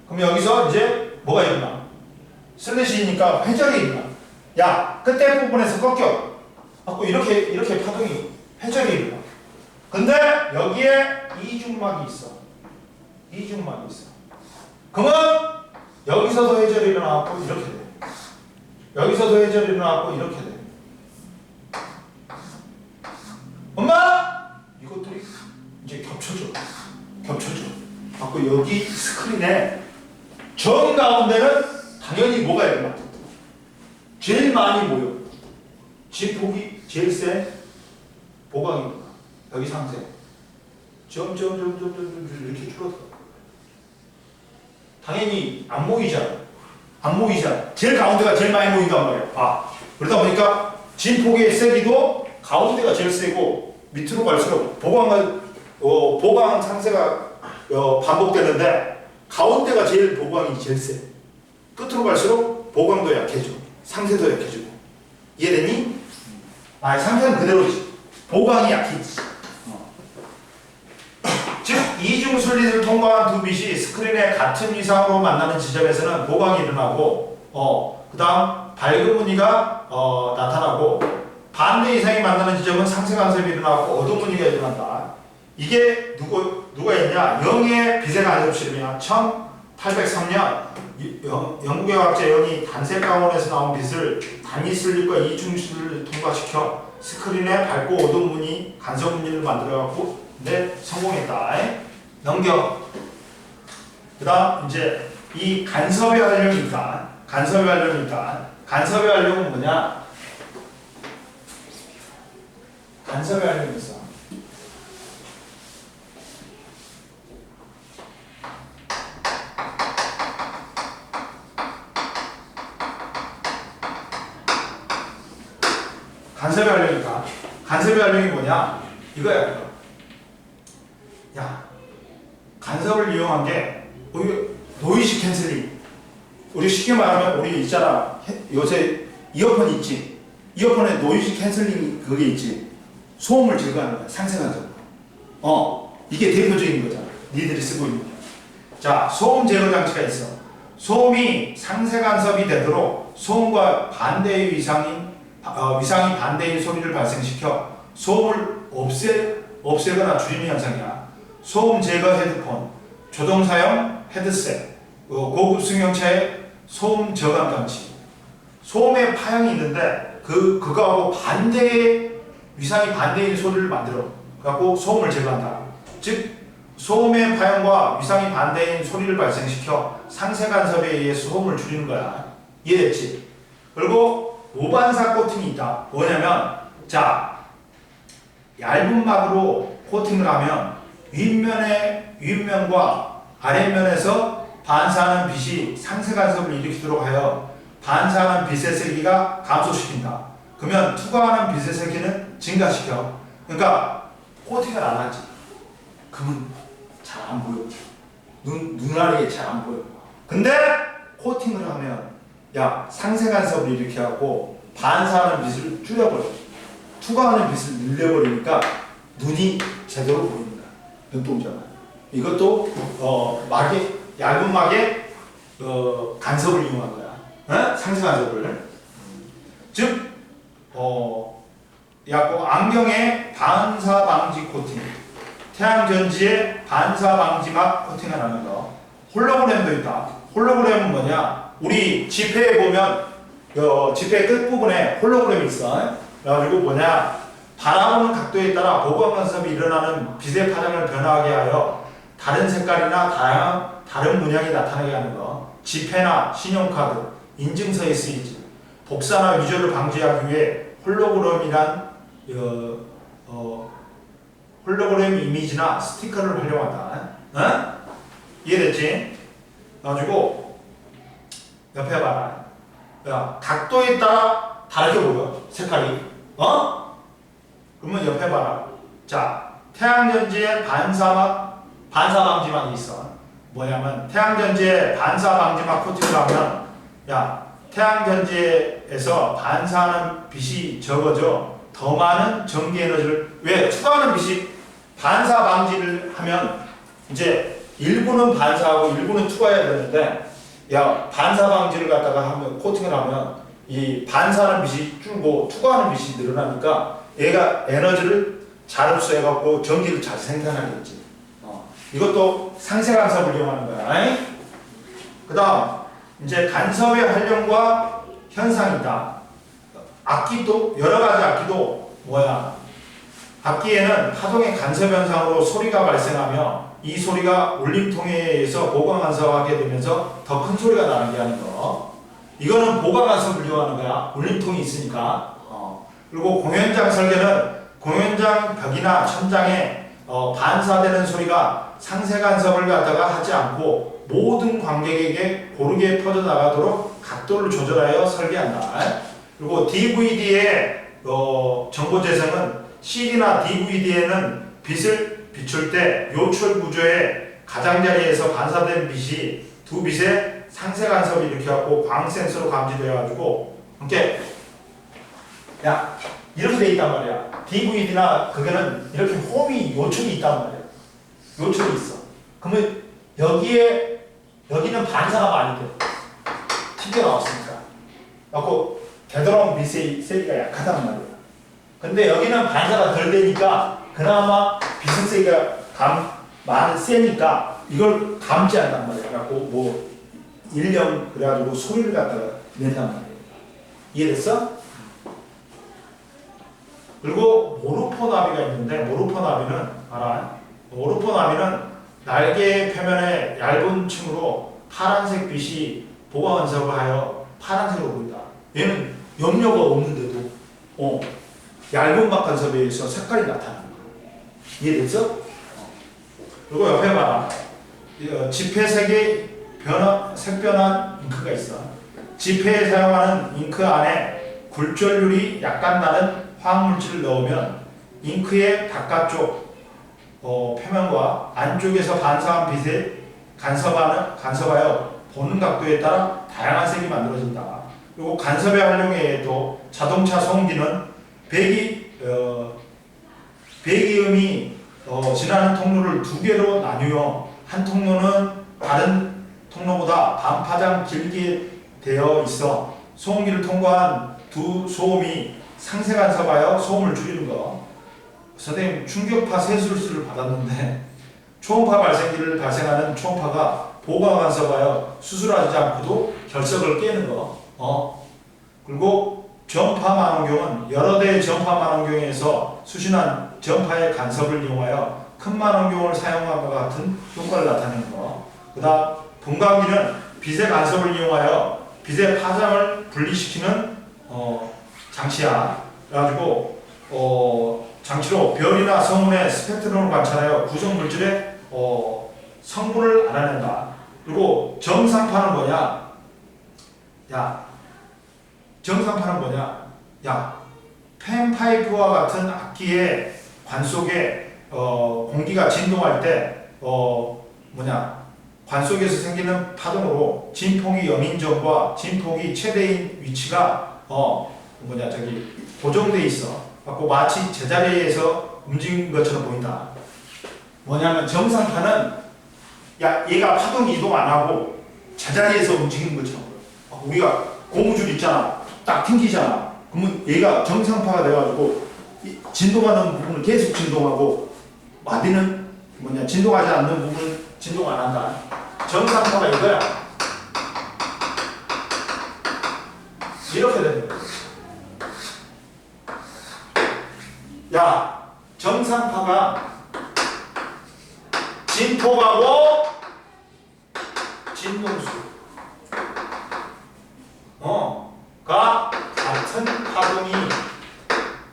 그럼 여기서 이제 뭐가 일어나? 슬릿이니까 회절이 일어나. 끝에 부분에서 꺾여. 이렇게 파동이 회절이 일어나. 근데 여기에 이중막이 있어. 그러면 여기서도 회절이 일어나고 이렇게 돼. 여기서도 회절이 일어나고 이렇게 돼. 엄마! 이것들이 이제 겹쳐져. 여기 스크린에 정 가운데는 당연히 뭐가 일어나? 제일 많이 모여. 진폭이 제일 센 보광이 여기 상세. 점점 이렇게 줄어들어. 당연히 안 모이잖아. 제일 가운데가 제일 많이 모인단 말이야. 그러다 보니까 진폭의 세기도 가운데가 제일 세고 밑으로 갈수록 보광 상세가 반복되는데 가운데가 보광이 제일 세. 끝으로 갈수록 보광도 약해져. 상세도 약해지고. 이해되니? 상세는 그대로지. 보광이 약해지지. 즉 이중슬릿을 통과한 두 빛이 스크린의 같은 위상으로 만나는 지점에서는 보광이 일어나고 그 다음 밝은 무늬가 나타나고 반대 이상이 만나는 지점은 상쇄간섭이 일어나고 어두운 무늬가 일어난다. 이게 누가 했냐? 영의 빛의 간섭 실험이야. 1803년 영국의 과학자 영이 단색 가온에서 나온 빛을 단위 슬릿과 이중슬릿을 통과시켜 스크린에 밝고 어두운 무늬, 간섭 무늬를 만들어갖고 성공했다. 넘겨. 그 다음 이제 이 간섭의 활용이 있다. 간섭의 활용은 뭐냐? 간섭의 활용이 있어. 간섭의 활용이니까. 간섭의 활용이 뭐냐? 이거야, 이거. 간섭을 이용한 게 노이즈 캔슬링. 우리 쉽게 말하면 우리 있잖아. 요새 이어폰 있지? 이어폰에 노이즈 캔슬링 그게 있지? 소음을 제거하는 거야. 상쇄간섭. 이게 대표적인 거잖아. 니들이 쓰고 있는 게. 소음 제거 장치가 있어. 소음이 상세 간섭이 되도록 소음과 반대의 위상이 반대의 소리를 발생시켜 소음을 없애거나 줄이는 현상이야. 소음 제거 헤드폰, 조종사용 헤드셋, 고급 승용차의 소음 저감 장치. 소음의 파형이 있는데 그거하고 반대의 위상이 반대인 소리를 만들어 갖고 소음을 제거한다. 즉 소음의 파형과 위상이 반대인 소리를 발생시켜 상세 간섭에 의해 소음을 줄이는 거야. 이해됐지? 그리고 무반사 코팅이 있다. 뭐냐면 자 얇은 막으로 코팅을 하면 윗면과 아랫면에서 반사하는 빛이 상세 간섭을 일으키도록 하여 반사하는 빛의 세기가 감소시킨다. 그러면 투과하는 빛의 세기는 증가시켜. 그러니까 코팅을 안 하지. 그러면 잘 안 보여. 눈알이 잘 안 보여. 근데 코팅을 하면 야 상세 간섭을 일으켜갖고 반사하는 빛을 줄여버려. 투과하는 빛을 늘려버리니까 눈이 제대로 보입니다. 눈동자가. 이것도 얇은 막에 간섭을 이용한 거야. 상세 간섭을. 즉 안경에 반사 방지 코팅, 태양 전지에 반사 방지막 코팅을 하는 거. 홀로그램도 있다. 홀로그램은 뭐냐? 우리 지폐에 보면 지폐 끝부분에 홀로그램이 있어. 그래가지고 뭐냐? 바라보는 각도에 따라 보강 간섭이 일어나는 빛의 파장을 변화하게 하여 다른 색깔이나 다른 문양이 나타나게 하는 거. 지폐나 신용카드, 인증서에 쓰이지. 복사나 위조를 방지하기 위해 홀로그램이란 홀로그램 이미지나 스티커를 활용한다. 이해됐지? 그래가지고 옆에 봐라. 야, 각도에 따라 다르게 보여. 색깔이. 그러면 옆에 봐라. 자, 태양전지에 반사 방지막이 있어. 뭐냐면 태양전지에 반사 방지막 코팅을 하면 야 태양전지에서 반사하는 빛이 적어져 더 많은 전기 에너지를 왜 투과하는 빛이 반사 방지를 하면 이제 일부는 반사하고 일부는 투과해야 되는데 야 반사 방지를 갖다가 하면 코팅을 하면 이 반사하는 빛이 줄고 투과하는 빛이 늘어나니까 얘가 에너지를 잘 흡수해 갖고 전기를 잘 생산하겠지. 이것도 상세 간섭을 이용하는 거야. 그다음 이제 간섭의 활용과 현상이다. 악기도 여러 가지 악기도 뭐야? 악기에는 하동의 간섭 현상으로 소리가 발생하며 이 소리가 울림통에 의해서 보강 간섭하게 되면서 더 큰 소리가 나게 하는 거. 이거는 보강 간섭을 이용하는 거야. 울림통이 있으니까. 그리고 공연장 설계는 공연장 벽이나 천장에 반사되는 소리가 상세 간섭을 갖다가 하지 않고 모든 관객에게 고르게 퍼져나가도록 각도를 조절하여 설계한다. 그리고 DVD의 정보 재생은 CD나 DVD에는 빛을 비출 때 요철 구조의 가장자리에서 반사된 빛이 두 빛의 상세 간섭을 일으켜갖고 광 센서로 감지되어가지고 이렇게 이렇게 돼 있단 말이야. DVD나 그거는 이렇게 홈이 요철이 있단 말이야. 요철이 있어. 그러면 여기는 반사가 많이 돼. 튀겨나왔으니까. 그래서 되돌아온 빛의 세기가 약하단 말이야. 근데 여기는 반사가 덜 되니까 그나마 빛의 세기가 많이 세니까 이걸 감지 한단 말이야. 그래갖고 그래가지고 소리를 갖다가 낸단 말이야. 이해됐어? 그리고 모르포나비가 있는데 모르포나비는 알아? 모르포나비는 날개 표면의 얇은 층으로 파란색 빛이 보강 간섭을 하여 파란색으로 보인다. 얘는 염료가 없는데도 얇은 막 간섭에 의해서 색깔이 나타나는 거야. 이해됐어? 그리고 옆에 봐라. 지폐색의 색변한 잉크가 있어. 지폐에 사용하는 잉크 안에 굴절률이 약간 나는 화학물질을 넣으면 잉크의 바깥쪽 표면과 안쪽에서 반사한 빛에 간섭하여 보는 각도에 따라 다양한 색이 만들어진다. 그리고 간섭의 활용에 의해도 자동차 소음기는 배기음이 지나는 통로를 두 개로 나뉘어 한 통로는 다른 통로보다 반파장 길게 되어 있어 소음기를 통과한 두 소음이 상세 간섭하여 소음을 줄이는 거. 선생님 충격파 세술수를 받았는데 초음파 발생기를 발생하는 초음파가 보호가 간섭하여 수술하지 않고도 결석을 깨는 거. 그리고 전파 망원경은 여러 대의 전파 망원경에서 수신한 전파의 간섭을 이용하여 큰 망원경을 사용함과 같은 효과를 나타내는 거. 그 다음 분광기는 빛의 간섭을 이용하여 빛의 파장을 분리시키는 장치야. 그래가지고 장치로 별이나 성운의 스펙트럼을 관찰하여 구성 물질의 성분을 알아낸다. 그리고 정상파는 뭐냐? 야, 정상파는 뭐냐? 야, 펜파이프와 같은 악기의 관 속에 공기가 진동할 때 관 속에서 생기는 파동으로 진폭이 0인점과 진폭이 최대인 위치가 고정돼 있어. 갖고 마치 제자리에서 움직인 것처럼 보인다. 뭐냐면 정상파는 야 얘가 파동 이동 안 하고 제자리에서 움직이는 것처럼 보여. 우리가 고무줄 있잖아. 딱 튕기잖아. 그러면 얘가 정상파가 돼가지고 진동하는 부분을 계속 진동하고 마디는 진동하지 않는 부분은 진동 안 한다. 정상파가 이거야. 이렇게 되는 거야. 야, 정상파가 진폭하고 진동수 가 같은 파동이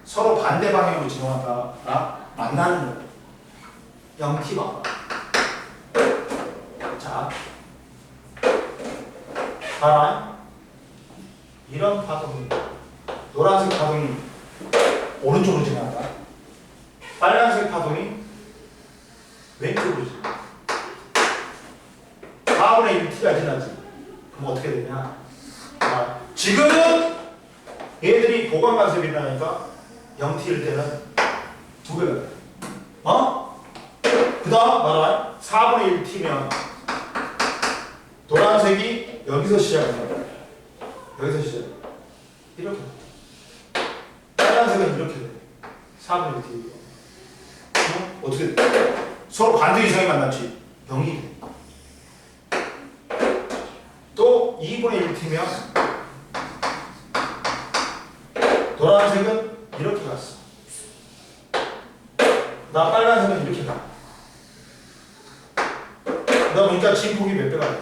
서로 반대 방향으로 진동하다가 만나는 거예요. 0t 봐봐. 자, 봐라. 이런 파동이 노란색 파동이 오른쪽으로 진행한다. 빨간색 파동이 왼쪽으로 진행한다. 4분의 1t가 지나지. 그럼 어떻게 되냐? 지금은 얘들이 보강 간섭이 일어나니까 0t일 때는 2배가 돼. 그 다음 봐라. 4분의 1t면 노란색이 여기서 시작합니다. 여기서 시작. 이렇게. 빨간색은 이렇게 돼. 4분의 1t. 어떻게 돼? 서로 반대 이상이 만났지. 0이 돼. 또 2분의 1t면 노란색은 이렇게 갔어. 나 빨간색은 이렇게 가. 그러다 보니까 진폭이 몇 배가 돼?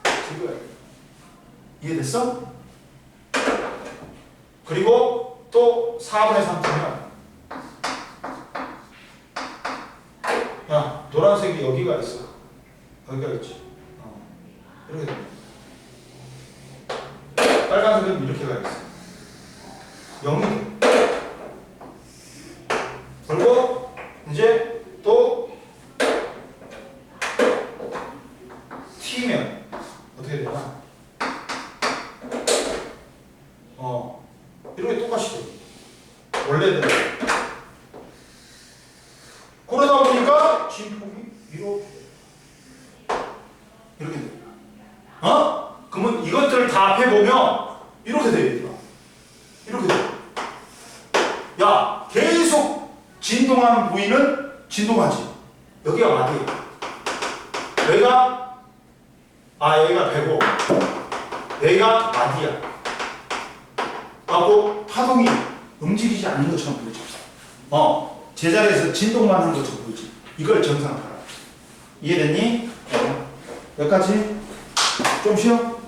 2배가 돼. 이해됐어? 그리고 또 4분의 3t면 야, 노란색이 여기가 있어. 여기가 있지. 이렇게 됩니다. 빨간색은 이렇게 가 있어. 0이 돼. 그리고 이제 또 t면 어떻게 되나? 이렇게 똑같이 돼. 원래대로. 그러다 보니까 진폭이 이렇게 돼. 그러면 이것들을 다 합해보면 이렇게 돼. 이렇게 돼. 야, 계속 진동하는 부위는 진동하지. 여기가 마디야. 여기가 배고 여기가 마디야. 하고 파동이 움직이지 않는 것처럼 보이죠. 제자리에서 진동만 하는 것처럼 보이지. 이걸 정상파라. 이해됐니? 여기까지. 좀 쉬어.